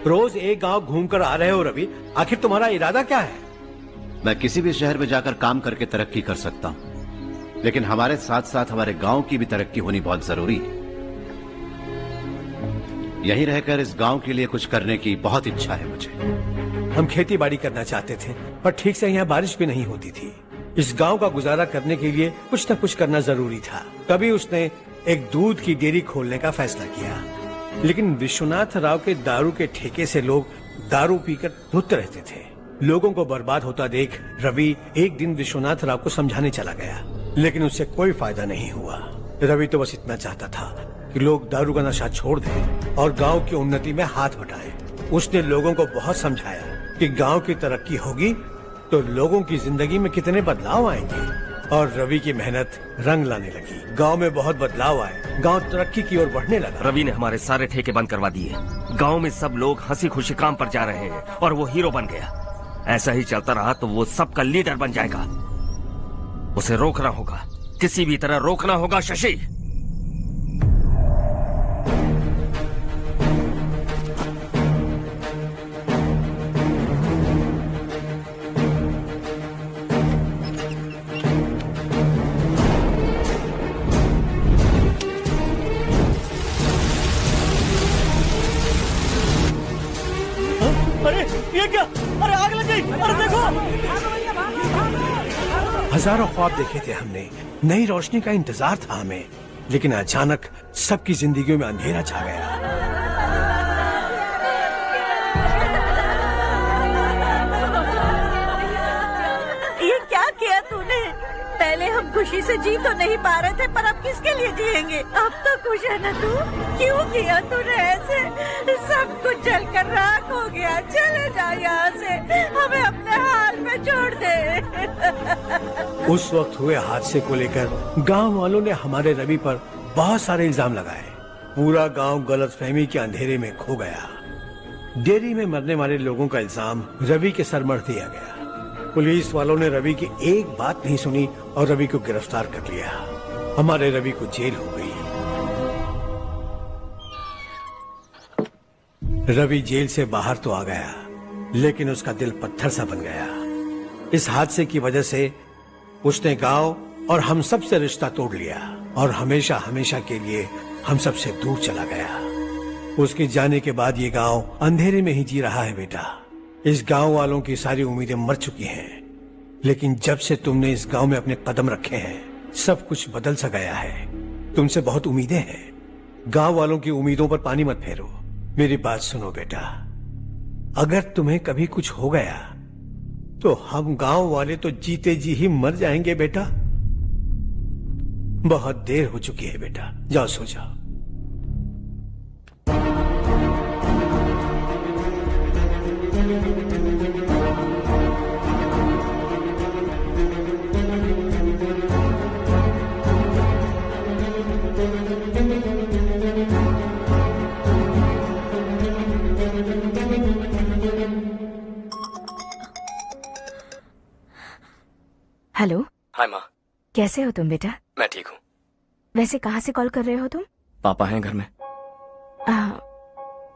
रोज एक गांव घूमकर आ रहे हो रवि, आखिर तुम्हारा इरादा क्या है? मैं किसी भी शहर में जाकर काम करके तरक्की कर सकता हूं, लेकिन हमारे साथ साथ हमारे गांव की भी तरक्की होनी बहुत जरूरी है। यहीं रहकर इस गांव के लिए कुछ करने की बहुत इच्छा है मुझे। हम खेती बाड़ी करना चाहते थे, पर ठीक से यहाँ बारिश भी नहीं होती थी। इस गांव का गुजारा करने के लिए कुछ न कुछ करना जरूरी था। तभी उसने एक दूध की डेयरी खोलने का फैसला किया। लेकिन विश्वनाथ राव के दारू के ठेके से लोग दारू पीकर धुत रहते थे। लोगों को बर्बाद होता देख रवि एक दिन विश्वनाथ राव को समझाने चला गया, लेकिन उससे कोई फायदा नहीं हुआ। रवि तो बस इतना चाहता था कि लोग दारू का नशा छोड़ दें और गांव की उन्नति में हाथ बटाएं। उसने लोगों को बहुत समझाया कि गांव की तरक्की होगी तो लोगों की जिंदगी में कितने बदलाव आएंगे, और रवि की मेहनत रंग लाने लगी। गांव में बहुत बदलाव आए, गांव तरक्की की ओर बढ़ने लगा। रवि ने हमारे सारे ठेके बंद करवा दिए। गांव में सब लोग हंसी खुशी काम पर जा रहे हैं और वो हीरो बन गया। ऐसा ही चलता रहा तो वो सबका लीडर बन जाएगा। उसे रोकना होगा, किसी भी तरह रोकना होगा शशि। अरे ये क्या? अरे आग लग गई! अरे देखो! हजारों ख्वाब देखे थे हमने, नई रोशनी का इंतजार था हमें, लेकिन अचानक सबकी जिंदगियों में अंधेरा छा गया। ये क्या किया तूने? पहले हम खुशी से जी तो नहीं पा रहे थे, पर अब किसके लिए जिएंगे? अब तो खुश है ना तू? क्यों किया तूने ऐसे? सब कुछ जलकर राख हो गया। चले जा यहाँ से, हमें अपने हाल में छोड़ दे। उस वक्त हुए हादसे को लेकर गांव वालों ने हमारे रवि पर बहुत सारे इल्जाम लगाए। पूरा गांव गलतफहमी के अंधेरे में खो गया। डेयरी में मरने वाले लोगों का इल्जाम रवि के सर मढ़ दिया गया। पुलिस वालों ने रवि की एक बात नहीं सुनी और रवि को गिरफ्तार कर लिया। हमारे रवि को जेल हो गई। रवि जेल से बाहर तो आ गया, लेकिन उसका दिल पत्थर सा बन गया। इस हादसे की वजह से उसने गांव और हम सब से रिश्ता तोड़ लिया और हमेशा हमेशा के लिए हम सब से दूर चला गया। उसके जाने के बाद ये गांव अंधेरे में ही जी रहा है बेटा। इस गांव वालों की सारी उम्मीदें मर चुकी हैं, लेकिन जब से तुमने इस गांव में अपने कदम रखे हैं सब कुछ बदल सा गया है। तुमसे बहुत उम्मीदें हैं। गांव वालों की उम्मीदों पर पानी मत फेरो। मेरी बात सुनो बेटा, अगर तुम्हें कभी कुछ हो गया तो हम गांव वाले तो जीते जी ही मर जाएंगे बेटा। बहुत देर हो चुकी है बेटा, जाओ सो जाओ। हेलो। हाय माँ। कैसे हो तुम बेटा? मैं ठीक हूँ। वैसे कहाँ से कॉल कर रहे हो तुम? पापा हैं घर में?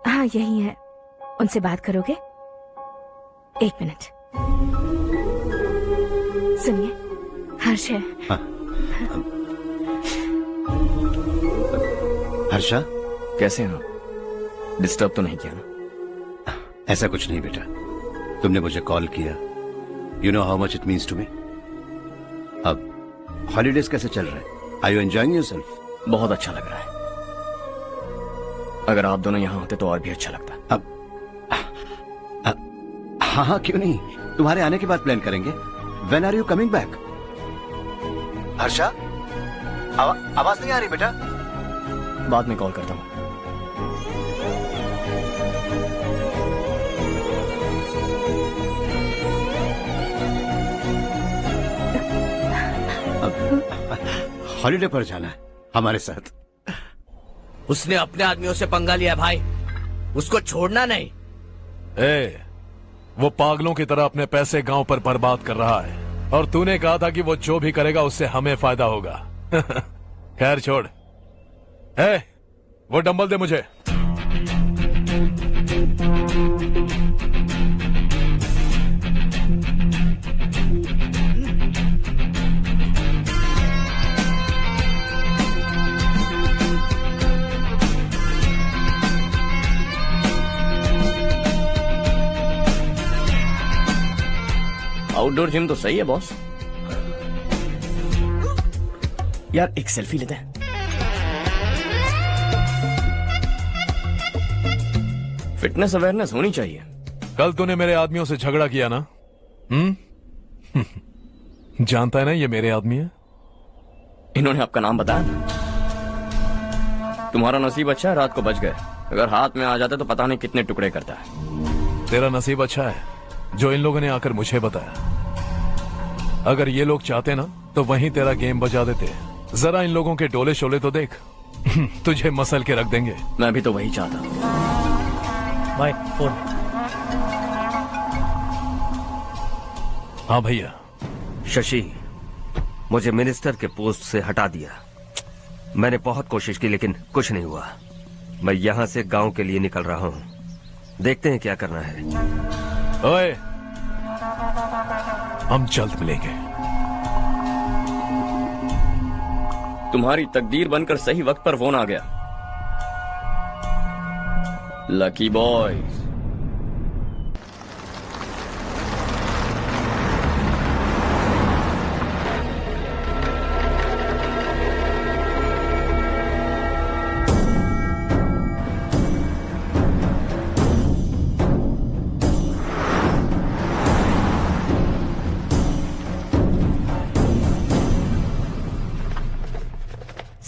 हाँ यही है। उनसे बात करोगे? एक मिनट। सुनिए, हर्ष है। हर्षा, कैसे हैं आप? डिस्टर्ब तो नहीं किया ना? ऐसा कुछ नहीं बेटा, तुमने मुझे कॉल किया। You know how much it means to me. अब हॉलीडेज कैसे चल रहे हैं? Are you enjoying yourself? बहुत अच्छा लग रहा है। अगर आप दोनों यहाँ होते तो और भी अच्छा लगता। अब हाँ हाँ क्यों नहीं, तुम्हारे आने के बाद प्लान करेंगे। When are you coming back? Harsha, आवाज नहीं आ रही बेटा। बाद में कॉल करता हूँ। हॉलीडे पर जाना है हमारे साथ। उसने अपने आदमियों से पंगा लिया भाई, उसको छोड़ना नहीं। वो पागलों की तरह अपने पैसे गांव पर बर्बाद कर रहा है और तूने कहा था कि वो जो भी करेगा उससे हमें फायदा होगा। खैर छोड़। वो डंबल दे मुझे। आउटडोर जिम तो सही है बॉस। यार एक सेल्फी लेते हैं। फिटनेस अवेयरनेस होनी चाहिए। कल तूने मेरे आदमियों से झगड़ा किया ना? जानता है ना ये मेरे आदमी है। इन्होंने आपका नाम बताया? तुम्हारा नसीब अच्छा है रात को बच गए, अगर हाथ में आ जाते तो पता नहीं कितने टुकड़े करता है। तेरा नसीब अच्छा है जो इन लोगों ने आकर मुझे बताया। अगर ये लोग चाहते ना तो वहीं तेरा गेम बजा देते। जरा इन लोगों के डोले शोले तो देख। तुझे मसल के रख देंगे। मैं भी तो वही चाहता हूं। By phone. हाँ भैया। शशि, मुझे मिनिस्टर के पोस्ट से हटा दिया। मैंने बहुत कोशिश की लेकिन कुछ नहीं हुआ। मैं यहां से गांव के लिए निकल रहा हूं। देखते हैं क्या करना है। ओए, हम जल्द मिलेंगे। तुम्हारी तकदीर बनकर सही वक्त पर फोन आ गया। Lucky boys.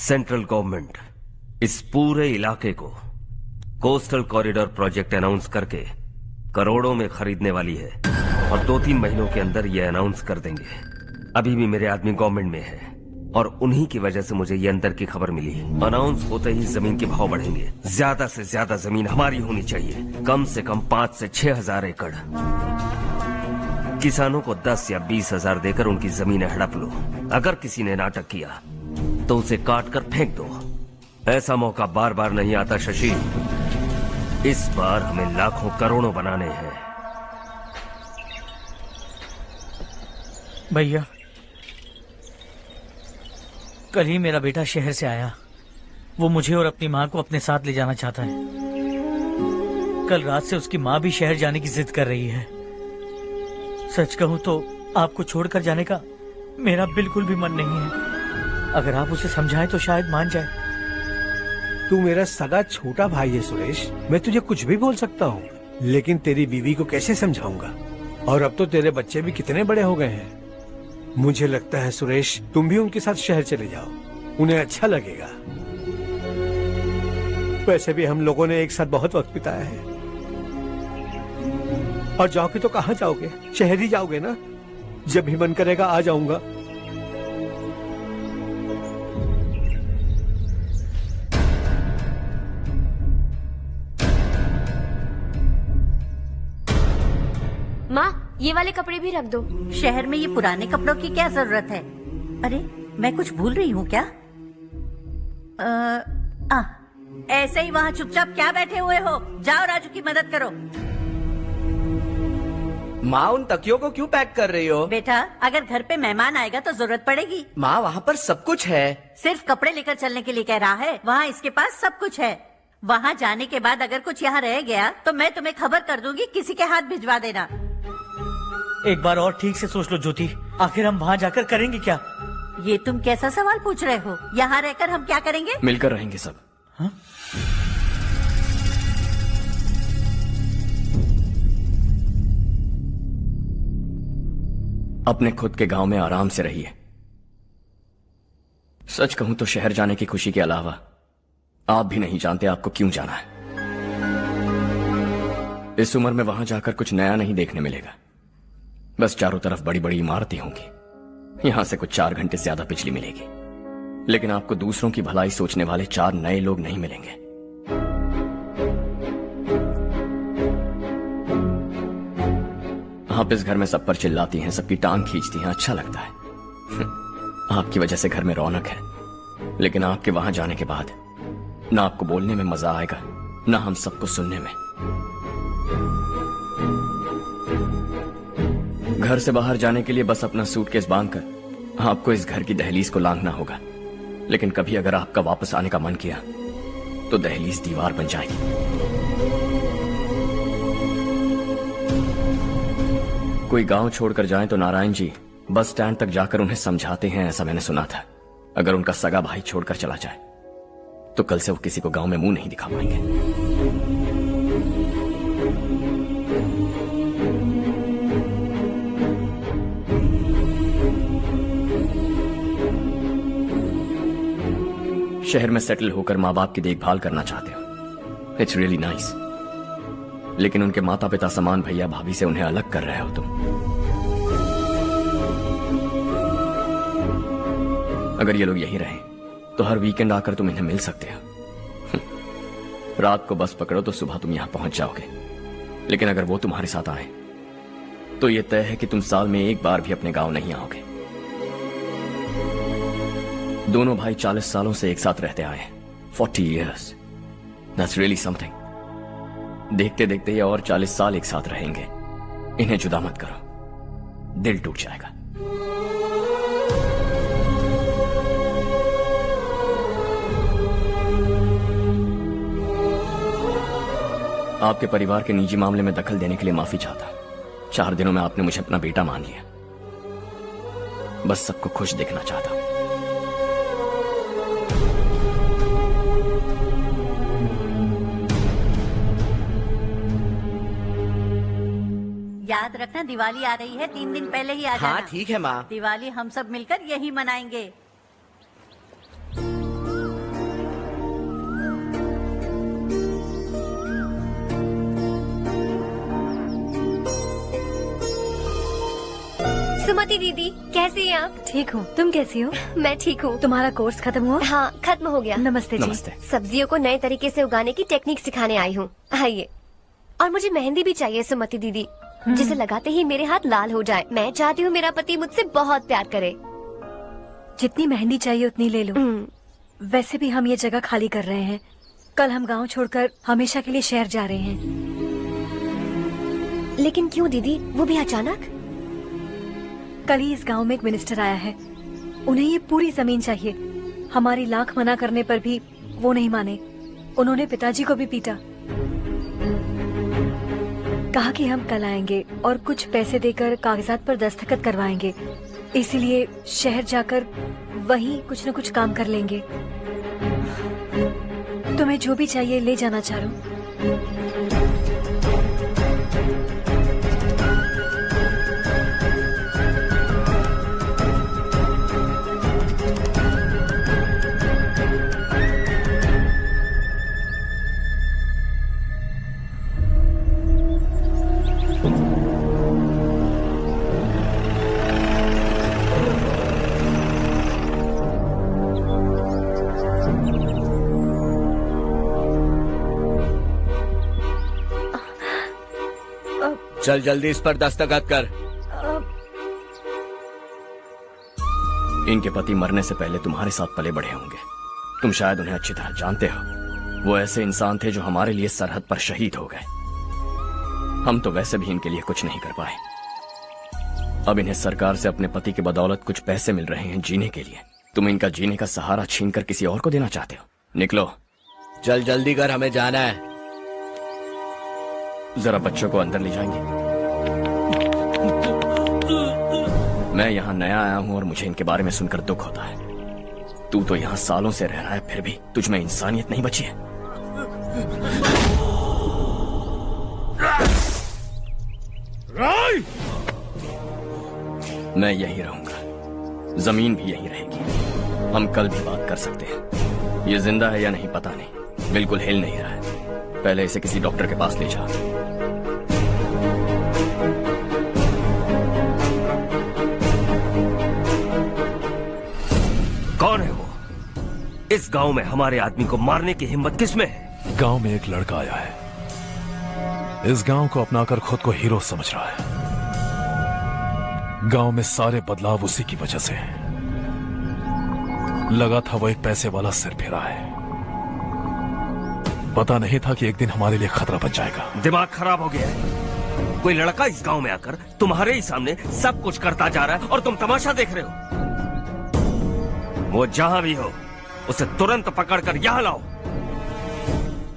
सेंट्रल गवर्नमेंट इस पूरे इलाके को कोस्टल कॉरिडोर प्रोजेक्ट अनाउंस करके करोड़ों में खरीदने वाली है और 2-3 महीनों के अंदर ये अनाउंस कर देंगे। अभी भी मेरे आदमी गवर्नमेंट में है और उन्हीं की वजह से मुझे ये अंदर की खबर मिली। अनाउंस होते ही जमीन के भाव बढ़ेंगे। ज्यादा से ज्यादा जमीन हमारी होनी चाहिए, कम से कम 5 से 6 हजार एकड़। किसानों को 10 या 20 हजार देकर उनकी जमीनें हड़प लो। अगर किसी ने नाटक किया तो उसे काट कर फेंक दो। ऐसा मौका बार बार नहीं आता शशि। इस बार हमें लाखों करोड़ों बनाने हैं। भैया, कल ही मेरा बेटा शहर से आया। वो मुझे और अपनी माँ को अपने साथ ले जाना चाहता है। कल रात से उसकी माँ भी शहर जाने की जिद कर रही है। सच कहूँ तो आपको छोड़कर जाने का मेरा बिल्कुल भी मन नहीं है। अगर आप उसे समझाएं तो शायद मान जाए। तू मेरा सगा छोटा भाई है सुरेश, मैं तुझे कुछ भी बोल सकता हूँ, लेकिन तेरी बीवी को कैसे समझाऊंगा? और अब तो तेरे बच्चे भी कितने बड़े हो गए हैं। मुझे लगता है सुरेश, तुम भी उनके साथ शहर चले जाओ, उन्हें अच्छा लगेगा। वैसे भी हम लोगों ने एक साथ बहुत वक्त बिताया है। और जाओगे तो कहाँ जाओगे? शहर ही जाओगे ना? जब भी मन करेगा आ जाऊंगा। माँ, ये वाले कपड़े भी रख दो। शहर में ये पुराने कपड़ों की क्या जरूरत है? अरे, मैं कुछ भूल रही हूँ क्या? ऐसे ही वहाँ चुपचाप क्या बैठे हुए हो? जाओ राजू की मदद करो। माँ, उन तकियों को क्यों पैक कर रही हो? बेटा, अगर घर पे मेहमान आएगा तो जरूरत पड़ेगी। माँ, वहाँ पर सब कुछ है। सिर्फ कपड़े लेकर चलने के लिए कह रहा है? वहाँ इसके पास सब कुछ है। वहाँ जाने के बाद अगर कुछ यहाँ रह गया तो मैं तुम्हें खबर कर दूंगी, किसी के हाथ भिजवा देना। एक बार और ठीक से सोच लो ज्योति, आखिर हम वहाँ जाकर करेंगे क्या? ये तुम कैसा सवाल पूछ रहे हो? यहाँ रहकर हम क्या करेंगे? मिलकर रहेंगे सब। हाँ? अपने खुद के गांव में आराम से रहिए। सच कहूं तो शहर जाने की खुशी के अलावा आप भी नहीं जानते आपको क्यों जाना है। इस उम्र में वहां जाकर कुछ नया नहीं देखने मिलेगा। बस चारों तरफ बड़ी बड़ी इमारतें होंगी। यहां से कुछ 4 घंटे ज्यादा बिजली मिलेगी, लेकिन आपको दूसरों की भलाई सोचने वाले 4 नए लोग नहीं मिलेंगे। आप इस घर में सब पर चिल्लाती हैं, सबकी टांग खींचती हैं, अच्छा लगता है। आपकी वजह से घर में रौनक है, लेकिन आपके वहां जाने के बाद ना आपको बोलने में मजा आएगा, ना हम सबको सुनने में। घर से बाहर जाने के लिए बस अपना सूटकेस बांधकर आपको इस घर की दहलीज को लांघना होगा, लेकिन कभी अगर आपका वापस आने का मन किया तो दहलीज दीवार बन जाएगी। कोई गांव छोड़कर जाए तो नारायण जी बस स्टैंड तक जाकर उन्हें समझाते हैं, ऐसा मैंने सुना था। अगर उनका सगा भाई छोड़कर चला जाए तो कल से वो किसी को गांव में मुंह नहीं दिखा पाएंगे। शहर में सेटल होकर माँ बाप की देखभाल करना चाहते हो, इट्स रियली नाइस। लेकिन उनके माता पिता समान भैया भाभी से उन्हें अलग कर रहे हो तुम। अगर ये लोग यहीं रहे तो हर वीकेंड आकर तुम इन्हें मिल सकते हो। रात को बस पकड़ो तो सुबह तुम यहां पहुंच जाओगे। लेकिन अगर वो तुम्हारे साथ आए तो ये तय है कि तुम साल में एक बार भी अपने गांव नहीं आओगे। दोनों भाई 40 सालों से एक साथ रहते आए, 40 years. That's really something. देखते देखते ये और 40 साल एक साथ रहेंगे। इन्हें जुदा मत करो, दिल टूट जाएगा। आपके परिवार के निजी मामले में दखल देने के लिए माफी चाहता। 4 दिनों में आपने मुझे अपना बेटा मान लिया। बस सबको खुश देखना चाहता। याद रखना दिवाली आ रही है, 3 दिन पहले ही आ जाना। हाँ ठीक है माँ। दिवाली हम सब मिलकर यही मनाएंगे। सुमति दीदी कैसी हैं आप? ठीक हूँ, तुम कैसी हो? मैं ठीक हूँ। तुम्हारा कोर्स खत्म हुआ? हाँ खत्म हो गया। नमस्ते जी। नमस्ते। सब्जियों को नए तरीके से उगाने की टेक्निक सिखाने आई हूँ। आइए। और मुझे मेहंदी भी चाहिए सुमति दीदी, जिसे लगाते ही मेरे हाथ लाल हो जाए। मैं चाहती हूँ मेरा पति मुझसे बहुत प्यार करे। जितनी मेहंदी चाहिए उतनी ले लो। वैसे भी हम ये जगह खाली कर रहे हैं। कल हम गांव छोड़कर हमेशा के लिए शहर जा रहे हैं। लेकिन क्यों दीदी, वो भी अचानक? कल ही इस गांव में एक मिनिस्टर आया है, उन्हें ये पूरी जमीन चाहिए। हमारी लाख मना करने पर भी वो नहीं माने। उन्होंने पिताजी को भी पीटा। कहा कि हम कल आएंगे और कुछ पैसे देकर कागजात पर दस्तखत करवाएंगे। इसीलिए शहर जाकर वहीं कुछ न कुछ काम कर लेंगे। तुम्हें जो भी चाहिए ले जाना चारो। चल जल्दी इस पर दस्तखत कर। इनके पति मरने से पहले तुम्हारे साथ पले बढ़े होंगे। तुम शायद उन्हें अच्छी तरह जानते हो। वो ऐसे इंसान थे जो हमारे लिए सरहद पर शहीद हो गए। हम तो वैसे भी इनके लिए कुछ नहीं कर पाए। अब इन्हें सरकार से अपने पति की बदौलत कुछ पैसे मिल रहे हैं जीने के लिए। तुम इनका जीने का सहारा छीनकर किसी और को देना चाहते हो? निकलो। चल जल्दी कर, हमें जाना है। जरा बच्चों को अंदर ले जाएंगे? मैं यहाँ नया आया हूँ और मुझे इनके बारे में सुनकर दुख होता है। तू तो यहाँ सालों से रह रहा है, फिर भी तुझ में इंसानियत नहीं बची है। मैं यही रहूंगा, जमीन भी यही रहेगी। हम कल भी बात कर सकते हैं। ये जिंदा है या नहीं पता नहीं, बिल्कुल हिल नहीं रहा है। पहले इसे किसी डॉक्टर के पास ले जा। कौन है वो? इस गांव में हमारे आदमी को मारने की हिम्मत किसमें है? गांव में एक लड़का आया है, इस गांव को अपनाकर खुद को हीरो समझ रहा है। गांव में सारे बदलाव उसी की वजह से हैं। लगा था वो एक पैसे वाला सिर फेरा है। पता नहीं था कि एक दिन हमारे लिए खतरा बन जाएगा। दिमाग खराब हो गया है। कोई लड़का इस गांव में आकर तुम्हारे ही सामने सब कुछ करता जा रहा है और तुम तमाशा देख रहे हो। वो जहां भी हो उसे तुरंत पकड़कर यहां लाओ।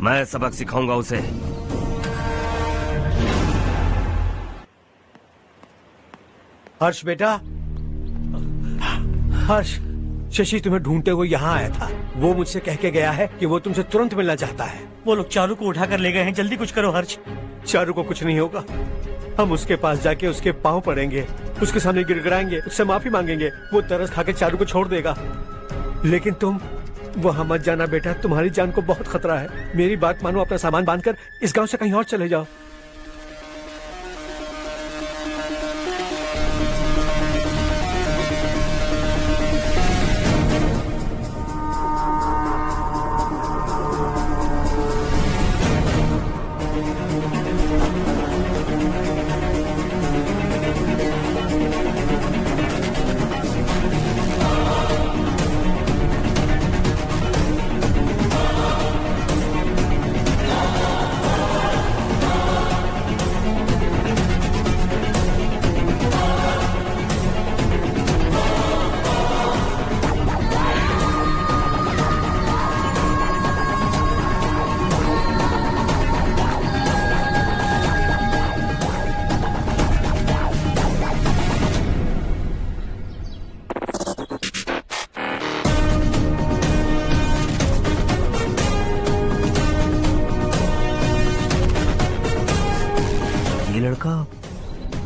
मैं सबक सिखाऊंगा उसे। हर्ष बेटा, हर्ष, शशि तुम्हें ढूंढते हुए यहाँ आया था। वो मुझसे कह के गया है कि वो तुमसे तुरंत मिलना चाहता है। वो लोग चारू को उठाकर ले गए हैं, जल्दी कुछ करो हर्ष। चारू को कुछ नहीं होगा। हम उसके पास जाके उसके पांव पड़ेंगे, उसके सामने गिड़गिड़ाएंगे, उससे माफी मांगेंगे। वो तरस खा के चारू को छोड़ देगा। लेकिन तुम वहां मत जाना बेटा, तुम्हारी जान को बहुत खतरा है। मेरी बात मानो, अपना सामान बांधकर इस गांव से कहीं और चले जाओ।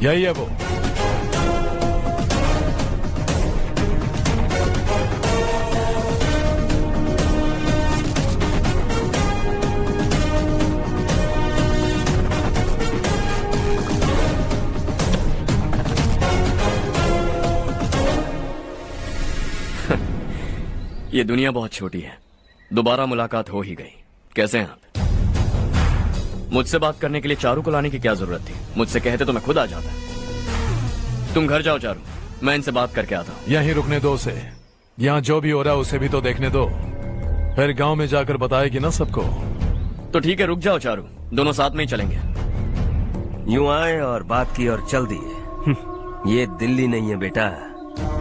यही है वो। ये दुनिया बहुत छोटी है, दोबारा मुलाकात हो ही गई। कैसे हैं आप? मुझसे बात करने के लिए चारू को लाने की क्या जरूरत थी? मुझसे कहते तो मैं खुद आ जाता। तुम घर जाओ चारू, मैं इनसे बात करके आता हूँ। यहीं रुकने दो उसे। यहाँ जो भी हो रहा है उसे भी तो देखने दो, फिर गांव में जाकर बताएगी ना सबको। तो ठीक है, रुक जाओ चारू, दोनों साथ में ही चलेंगे। यूं आए और बात की और चल दिए। ये दिल्ली नहीं है बेटा,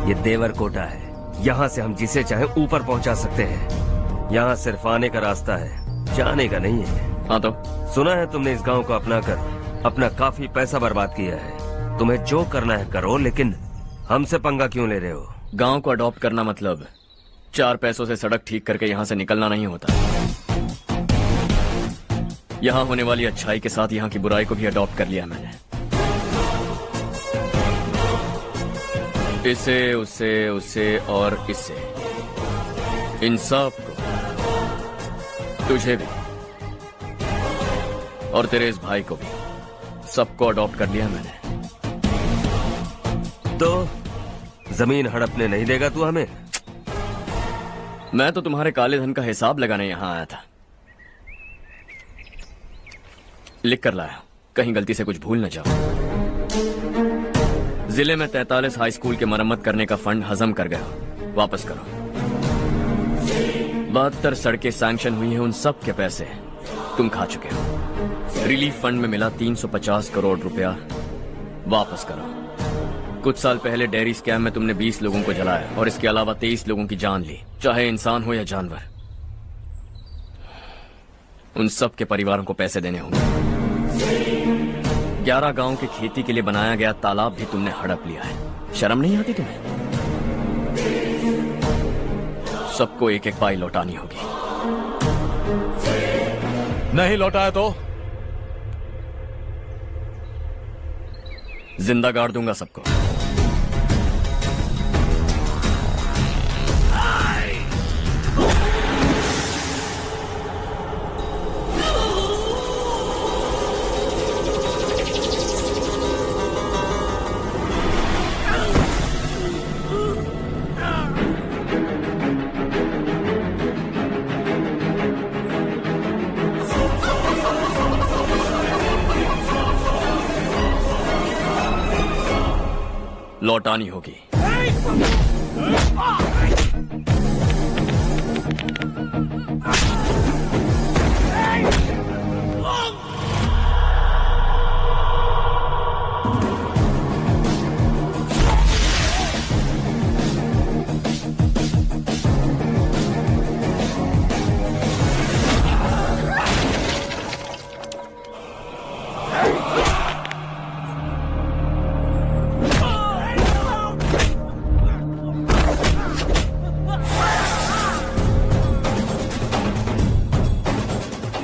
ये देवरकोटा है। यहाँ से हम जिसे चाहे ऊपर पहुँचा सकते हैं। यहाँ सिर्फ आने का रास्ता है, जाने का नहीं है। हाँ तो सुना है तुमने इस गांव को अपना कर अपना काफी पैसा बर्बाद किया है। तुम्हें जो करना है करो, लेकिन हमसे पंगा क्यों ले रहे हो? गांव को अडॉप्ट करना मतलब 4 पैसों से सड़क ठीक करके यहाँ से निकलना नहीं होता। यहाँ होने वाली अच्छाई के साथ यहाँ की बुराई को भी अडॉप्ट कर लिया मैंने। इसे, उसे, उसे और इससे, इन सब को, तुझे भी और तेरे इस भाई को भी, सबको अडॉप्ट कर लिया मैंने। तो जमीन हड़पने नहीं देगा तू हमें? मैं तो तुम्हारे काले धन का हिसाब लगाने यहाँ आया था। लिख कर लाया, कहीं गलती से कुछ भूल न जाओ। जिले में 43 हाई स्कूल के मरम्मत करने का फंड हजम कर गया, वापस करो। 72 सड़कें सैंक्शन हुई हैं, उन सब के पैसे तुम खा चुके हो। रिलीफ फंड में मिला 350 करोड़ रुपया, वापस करो। कुछ साल पहले डेयरी स्कैम में तुमने 20 लोगों को जलाया और इसके अलावा 23 लोगों की जान ली, चाहे इंसान हो या जानवर। उन सब के परिवारों को पैसे देने होंगे। 11 गांव की खेती के लिए बनाया गया तालाब भी तुमने हड़प लिया है। शर्म नहीं आती तुम्हें? सबको एक एक पाई लौटानी होगी। नहीं लौटाया तो जिंदा गाड़ दूंगा सबको। लौटानी होगी।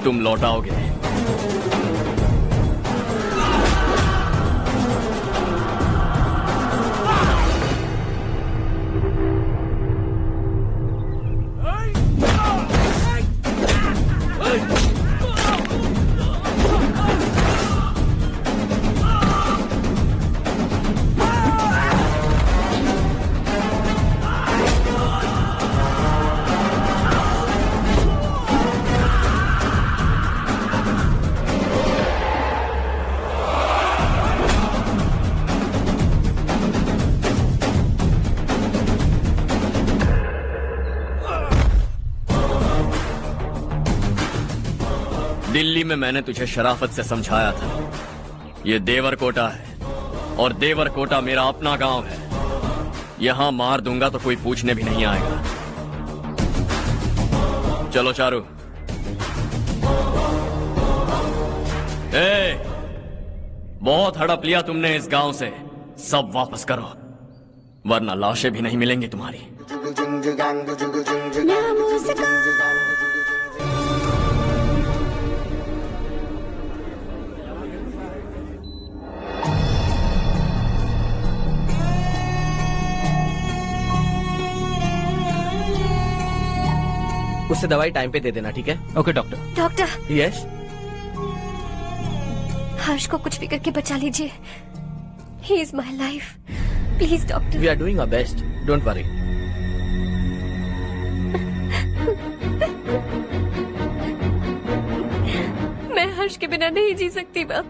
तुम लौटाओगे। दिल्ली में मैंने तुझे शराफत से समझाया था, ये देवरकोटा है और देवरकोटा मेरा अपना गांव है। यहां मार दूंगा तो कोई पूछने भी नहीं आएगा। चलो चारू। बहुत हड़प लिया तुमने इस गांव से, सब वापस करो वरना लाशें भी नहीं मिलेंगी तुम्हारी। उससे दवाई टाइम पे दे देना, ठीक है? Okay doctor. Doctor. Yes. Harsh को कुछ भी करके बचा लीजिए। He is my life, please doctor. We are doing our best, don't worry. मैं हर्ष के बिना नहीं जी सकती माँ।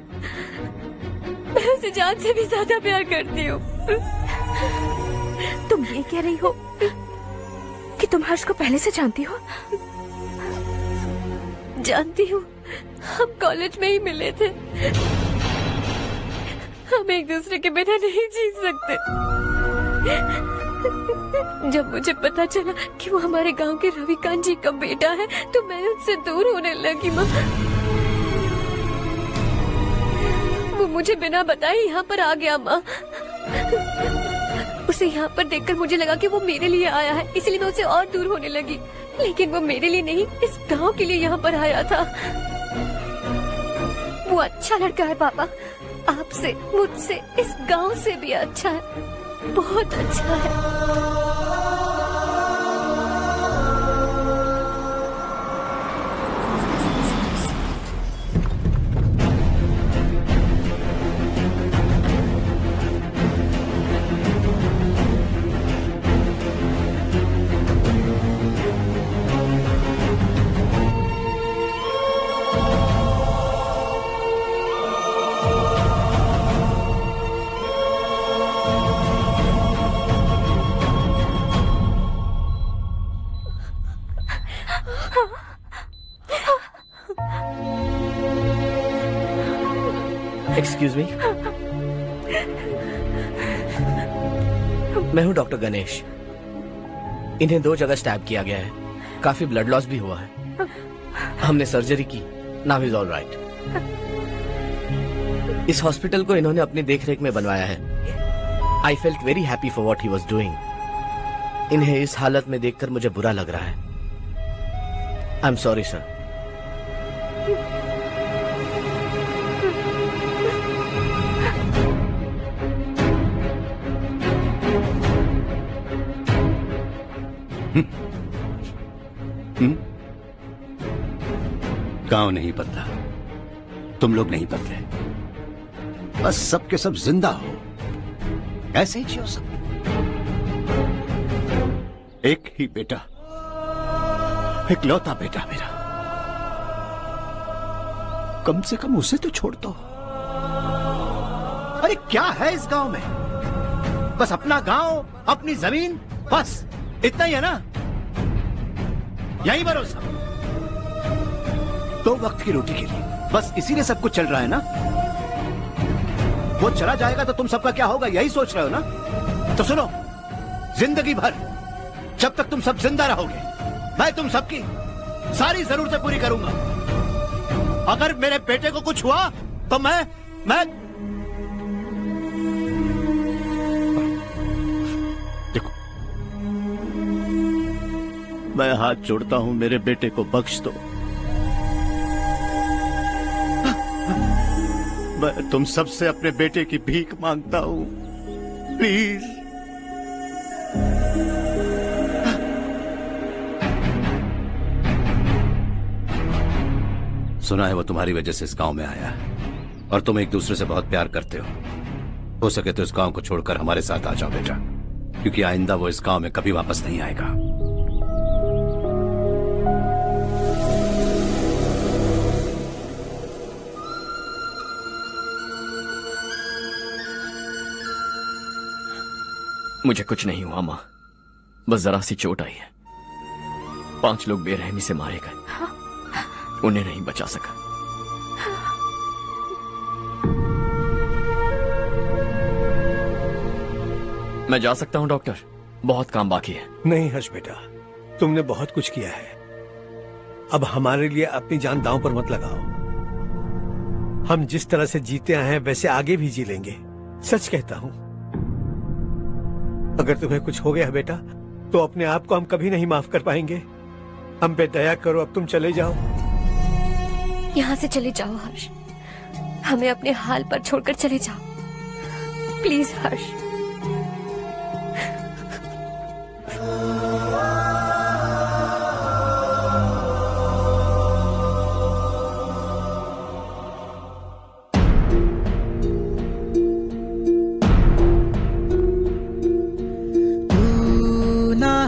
मैं उसे जान से भी ज्यादा प्यार करती हूँ। तुम ये कह रही हो कि तुम हर्ष को पहले से जानती हो? जानती हूँ, हम कॉलेज में ही मिले थे। हम एक दूसरे के बिना नहीं जी सकते। जब मुझे पता चला कि वो हमारे गांव के रविकांत जी का बेटा है तो मैं उससे दूर होने लगी माँ। वो मुझे बिना बताए यहाँ पर आ गया माँ। उसे यहाँ पर देखकर मुझे लगा कि वो मेरे लिए आया है, इसलिए मैं उससे और दूर होने लगी। लेकिन वो मेरे लिए नहीं, इस गांव के लिए यहाँ पर आया था। वो अच्छा लड़का है पापा, आपसे, मुझसे, इस गांव से भी अच्छा है, बहुत अच्छा है। एक्सक्यूज मी, मैं हूं डॉक्टर गणेश। इन्हें 2 जगह स्टैब किया गया है, काफी ब्लड लॉस भी हुआ है। हमने सर्जरी की, नाउ इज ऑल राइट। इस हॉस्पिटल को इन्होंने अपनी देखरेख में बनवाया है। I felt very happy for what he was doing. इन्हें इस हालत में देखकर मुझे बुरा लग रहा है। I am sorry sir. गांव नहीं बदला, तुम लोग नहीं बदले, बस सबके सब जिंदा हो, ऐसे ही जियो सब। एक ही बेटा, इकलौता बेटा मेरा, कम से कम उसे तो छोड़ दो। अरे क्या है इस गांव में? बस अपना गांव, अपनी जमीन, बस इतना ही है ना? यही भरोसा 2 वक्त की रोटी के लिए, बस इसीलिए सब कुछ चल रहा है ना? वो चला जाएगा तो तुम सबका क्या होगा, यही सोच रहे हो ना? तो सुनो, जिंदगी भर जब तक तुम सब जिंदा रहोगे, मैं तुम सबकी सारी जरूरतें पूरी करूंगा। अगर मेरे बेटे को कुछ हुआ तो मैं देखो, मैं हाथ जोड़ता हूं, मेरे बेटे को बख्श दो। मैं तुम सबसे अपने बेटे की भीख मांगता हूं, प्लीज। सुना है वो तुम्हारी वजह से इस गांव में आया है और तुम एक दूसरे से बहुत प्यार करते हो सके तो इस गांव को छोड़कर हमारे साथ आ जाओ बेटा, क्योंकि आइंदा वो इस गांव में कभी वापस नहीं आएगा। मुझे कुछ नहीं हुआ माँ, बस जरा सी चोट आई है। 5 लोग बेरहमी से मारे गए, उन्हें नहीं बचा सका। मैं जा सकता हूं डॉक्टर, बहुत काम बाकी है। नहीं हर्ष बेटा, तुमने बहुत कुछ किया है, अब हमारे लिए अपनी जान दांव पर मत लगाओ। हम जिस तरह से जीते आए हैं वैसे आगे भी जी लेंगे, सच कहता हूं। अगर तुम्हें कुछ हो गया बेटा तो अपने आप को हम कभी नहीं माफ कर पाएंगे। हम पे दया करो, अब तुम चले जाओ। यहाँ से चले जाओ हर्ष, हमें अपने हाल पर छोड़कर चले जाओ, प्लीज हर्ष।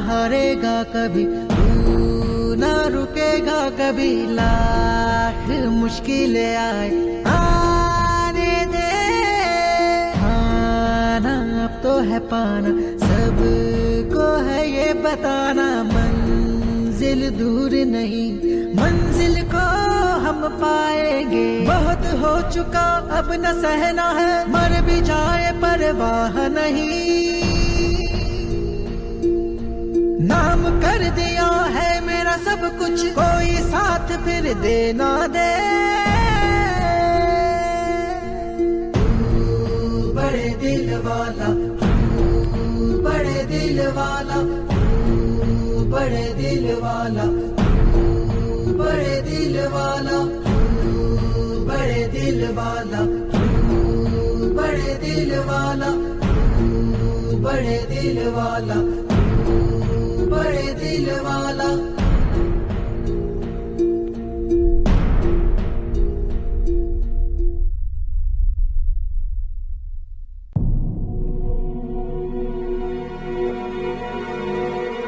हारेगा कभी, तू ना रुकेगा कभी, लाख मुश्किलें आए आने दे। खाना अब तो है पाना, सबको है ये बताना, मंजिल दूर नहीं, मंजिल को हम पाएंगे। बहुत हो चुका अब न सहना है, मर भी जाए परवाह नहीं। नाम कर दिया है मेरा सब कुछ, कोई साथ फिर देना दे। तू बड़े दिल वाला, तू बड़े दिल वाला, तू बड़े दिल वाला, तू बड़े दिल वाला, तू बड़े दिल वाला, तू बड़े दिल वाला, तू बड़े दिल वाला, बड़े दिल वाला।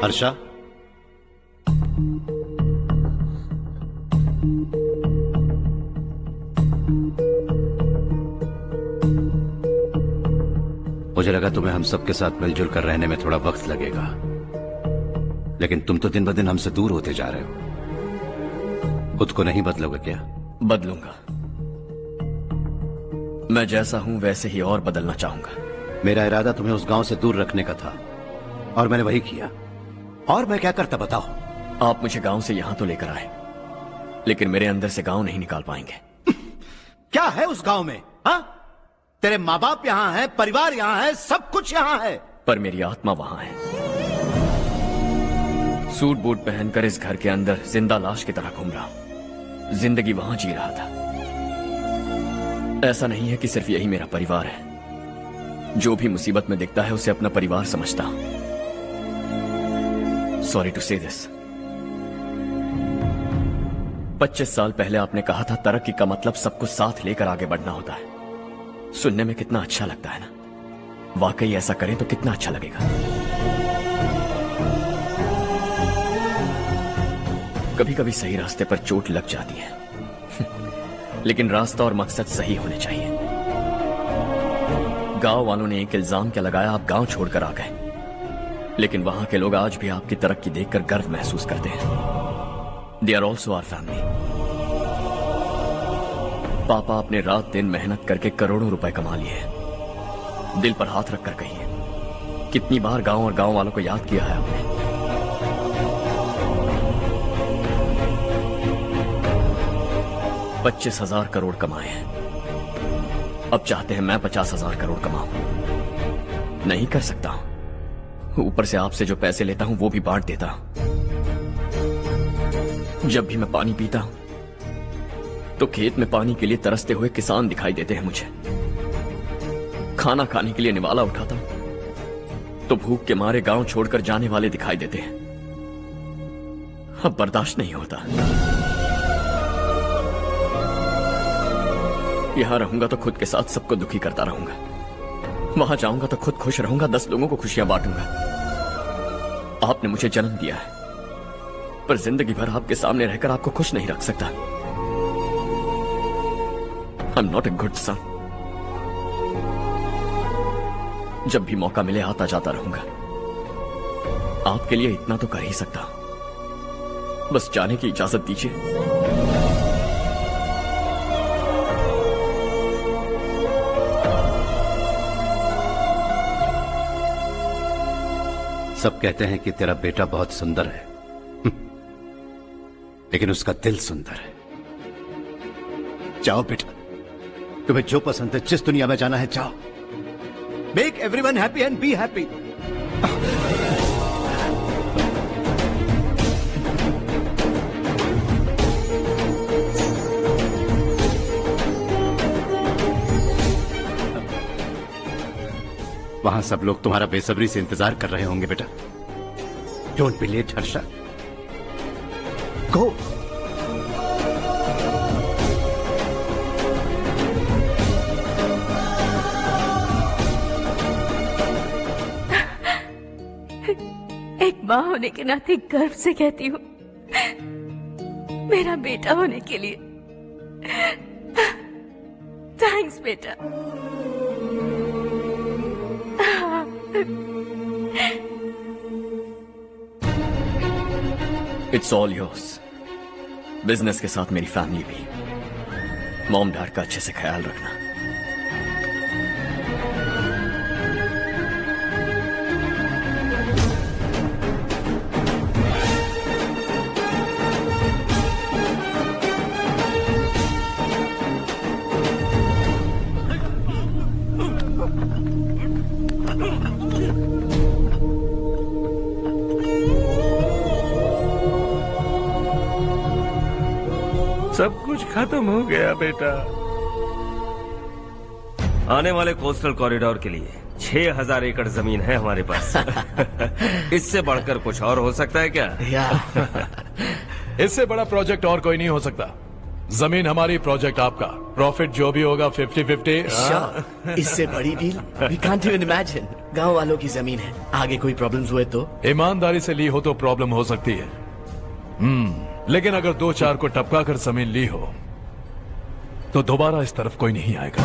हर्षा, मुझे लगा तुम्हें हम सबके साथ मिलजुल कर रहने में थोड़ा वक्त लगेगा, लेकिन तुम तो दिन ब दिन हमसे दूर होते जा रहे हो। खुद को नहीं बदलोगे क्या? बदलूंगा, मैं जैसा हूं वैसे ही और बदलना चाहूंगा। मेरा इरादा तुम्हें उस गांव से दूर रखने का था और मैंने वही किया। और मैं क्या करता बताओ? आप मुझे गांव से यहां तो लेकर आए, लेकिन मेरे अंदर से गांव नहीं निकाल पाएंगे। क्या है उस गांव में? हाँ, तेरे माँ बाप यहाँ है, परिवार यहाँ है, सब कुछ यहाँ है, पर मेरी आत्मा वहां है। सूट बूट पहनकर इस घर के अंदर जिंदा लाश की तरह घूम रहा हूं, जिंदगी वहां जी रहा था। ऐसा नहीं है कि सिर्फ यही मेरा परिवार है, जो भी मुसीबत में दिखता है उसे अपना परिवार समझता हूं। सॉरी टू से दिस। 25 साल पहले आपने कहा था तरक्की का मतलब सबको साथ लेकर आगे बढ़ना होता है। सुनने में कितना अच्छा लगता है ना? वाकई ऐसा करें तो कितना अच्छा लगेगा। कभी कभी सही रास्ते पर चोट लग जाती है लेकिन रास्ता और मकसद सही होने चाहिए। गांव वालों ने एक इल्जाम क्या लगाया, आप गांव छोड़कर आ गए, लेकिन वहां के लोग आज भी आपकी तरक्की देखकर गर्व महसूस करते हैं। They are also our family. पापा आपने रात दिन मेहनत करके करोड़ों रुपए कमा लिए हैं। दिल पर हाथ रखकर कहिए, कितनी बार गांव और गांव वालों को याद किया है आपने? 25,000 करोड़ कमाए हैं, अब चाहते हैं मैं 50,000 करोड़ कमाऊं। नहीं कर सकता हूं। ऊपर से आपसे जो पैसे लेता हूं वो भी बांट देता हूं। जब भी मैं पानी पीता हूं तो खेत में पानी के लिए तरसते हुए किसान दिखाई देते हैं मुझे। खाना खाने के लिए निवाला उठाता हूं तो भूख के मारे गांव छोड़कर जाने वाले दिखाई देते हैं। अब बर्दाश्त नहीं होता। यहां रहूंगा तो खुद के साथ सबको दुखी करता रहूंगा, वहां जाऊंगा तो खुद खुश रहूंगा, 10 लोगों को खुशियां बांटूंगा। आपने मुझे जन्म दिया है, पर जिंदगी भर आपके सामने रहकर आपको खुश नहीं रख सकता। I am not a good son. जब भी मौका मिले आता जाता रहूंगा। आपके लिए इतना तो कर ही सकता हूं, बस जाने की इजाजत दीजिए। सब कहते हैं कि तेरा बेटा बहुत सुंदर है, लेकिन उसका दिल सुंदर है। जाओ बेटा, तुम्हें जो पसंद है, जिस दुनिया में जाना है जाओ। Make everyone happy and be happy. वहां सब लोग तुम्हारा बेसब्री से इंतजार कर रहे होंगे बेटा। डोंट बी लेट हर्षा, गो। एक माँ होने के नाते गर्व से कहती हूँ, मेरा बेटा होने के लिए थैंक्स बेटा। It's all yours. बिजनेस के साथ मेरी फैमिली भी। मॉम डैड का अच्छे से ख्याल रखना। सब कुछ खत्म हो गया बेटा। आने वाले कोस्टल कॉरिडोर के लिए 6000 एकड़ जमीन है हमारे पास। इससे बढ़कर कुछ और हो सकता है क्या? इससे बड़ा प्रोजेक्ट और कोई नहीं हो सकता। जमीन हमारी, प्रोजेक्ट आपका। प्रॉफिट जो भी होगा 50-50। इससे बड़ी deal we can't even imagine. गांव वालों की जमीन है, आगे कोई प्रॉब्लम्स हुए तो? ईमानदारी से ली हो तो प्रॉब्लम हो सकती है, लेकिन अगर 2-4 को टपका कर जमीन ली हो तो दोबारा इस तरफ कोई नहीं आएगा।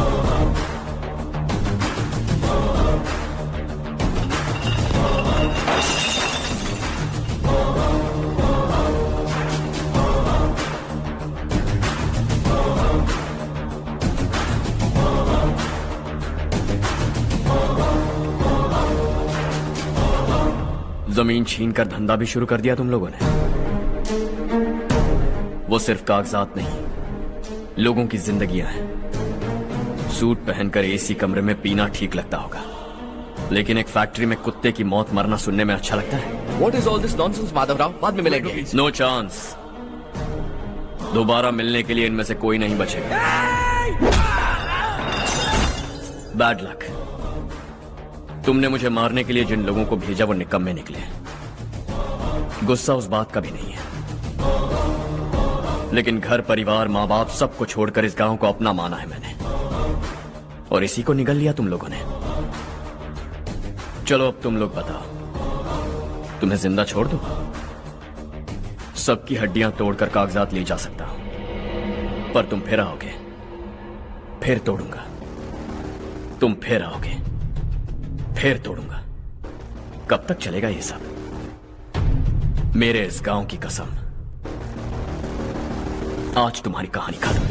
जमीन छीनकर धंधा भी शुरू कर दिया तुम लोगों ने। वो सिर्फ कागजात नहीं, लोगों की जिंदगियां हैं। सूट पहनकर एसी कमरे में पीना ठीक लगता होगा, लेकिन एक फैक्ट्री में कुत्ते की मौत मरना सुनने में अच्छा लगता है। What is all this nonsense, Madhavrao? बाद में मिलेंगे। No chance. दोबारा मिलने के लिए इनमें से कोई नहीं बचेगा। Bad luck. तुमने मुझे मारने के लिए जिन लोगों को भेजा वो निकम्मे निकले। गुस्सा उस बात का भी नहीं है, लेकिन घर परिवार माँ बाप सबको छोड़कर इस गांव को अपना माना है मैंने, और इसी को निगल लिया तुम लोगों ने। चलो अब तुम लोग बताओ, तुम्हें जिंदा छोड़ दूं? सबकी हड्डियां तोड़कर कागजात ले जा सकता हूं, पर तुम फिर आओगे, फिर तोड़ूंगा। तुम फिर आओगे, फिर तोड़ूंगा। कब तक चलेगा ये सब? मेरे इस गांव की कसम, आज तुम्हारी कहानी खत्म।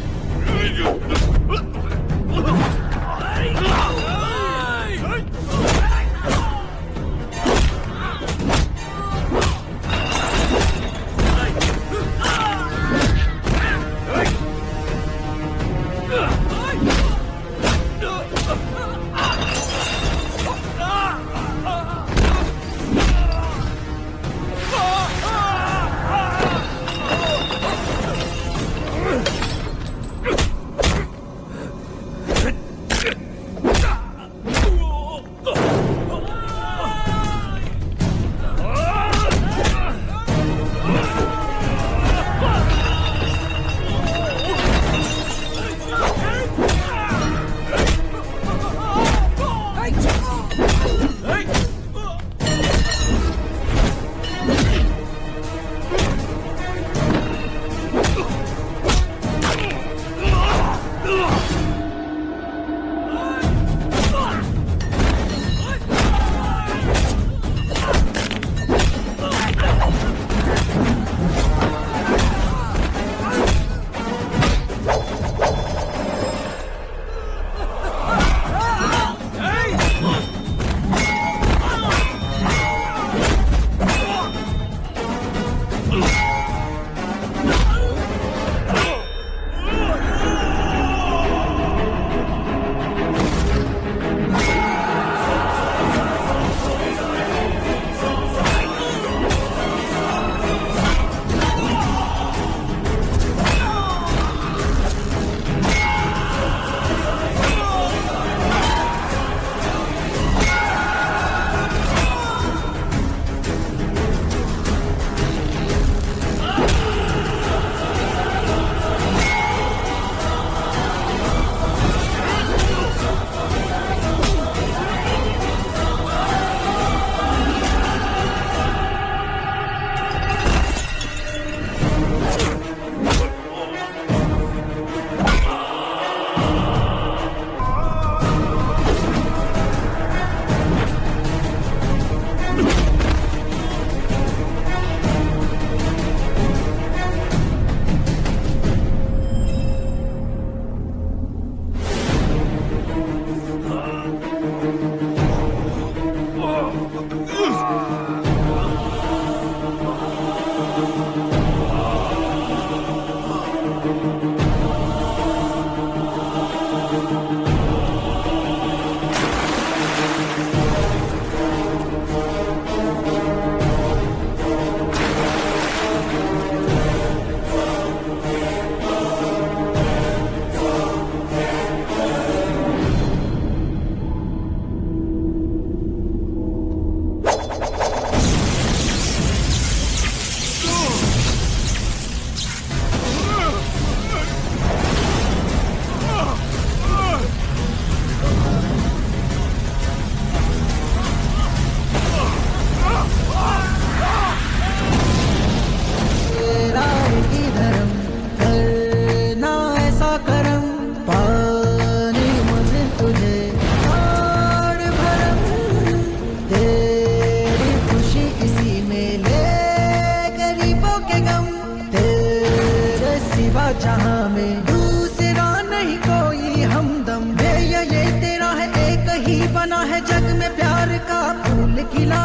बना है जग में प्यार का फूल खिला,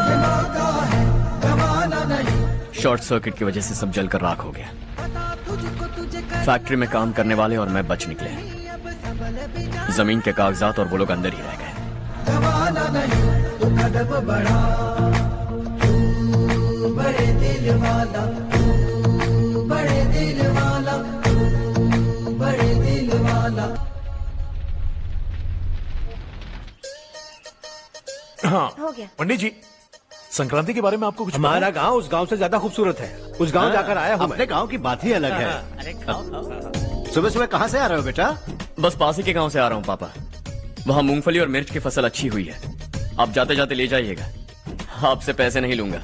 ये मौका है गवाना नहीं। शॉर्ट सर्किट की वजह से सब जलकर राख हो गया। फैक्ट्री में काम करने वाले और मैं बच निकले। जमीन के कागजात और वो लोग अंदर ही रह गए। गवाना नहीं तो कदम बढ़ा, तू बड़े दिल वाला, तू बड़े दिल वाला, तू बड़े दिल वाला। हाँ हो गया। पंडित जी, संक्रांति के बारे में आपको कुछ पता हमारा है? गांव उस गांव से ज्यादा खूबसूरत है। उस गांव जाकर आया हूँ अपने गांव की बात ही अलग है। सुबह सुबह कहाँ से आ रहे हो बेटा? बस पास ही के गांव से आ रहा हूँ पापा। वहाँ मूंगफली और मिर्च की फसल अच्छी हुई है। आप जाते जाते ले जाइएगा, आपसे पैसे नहीं लूंगा।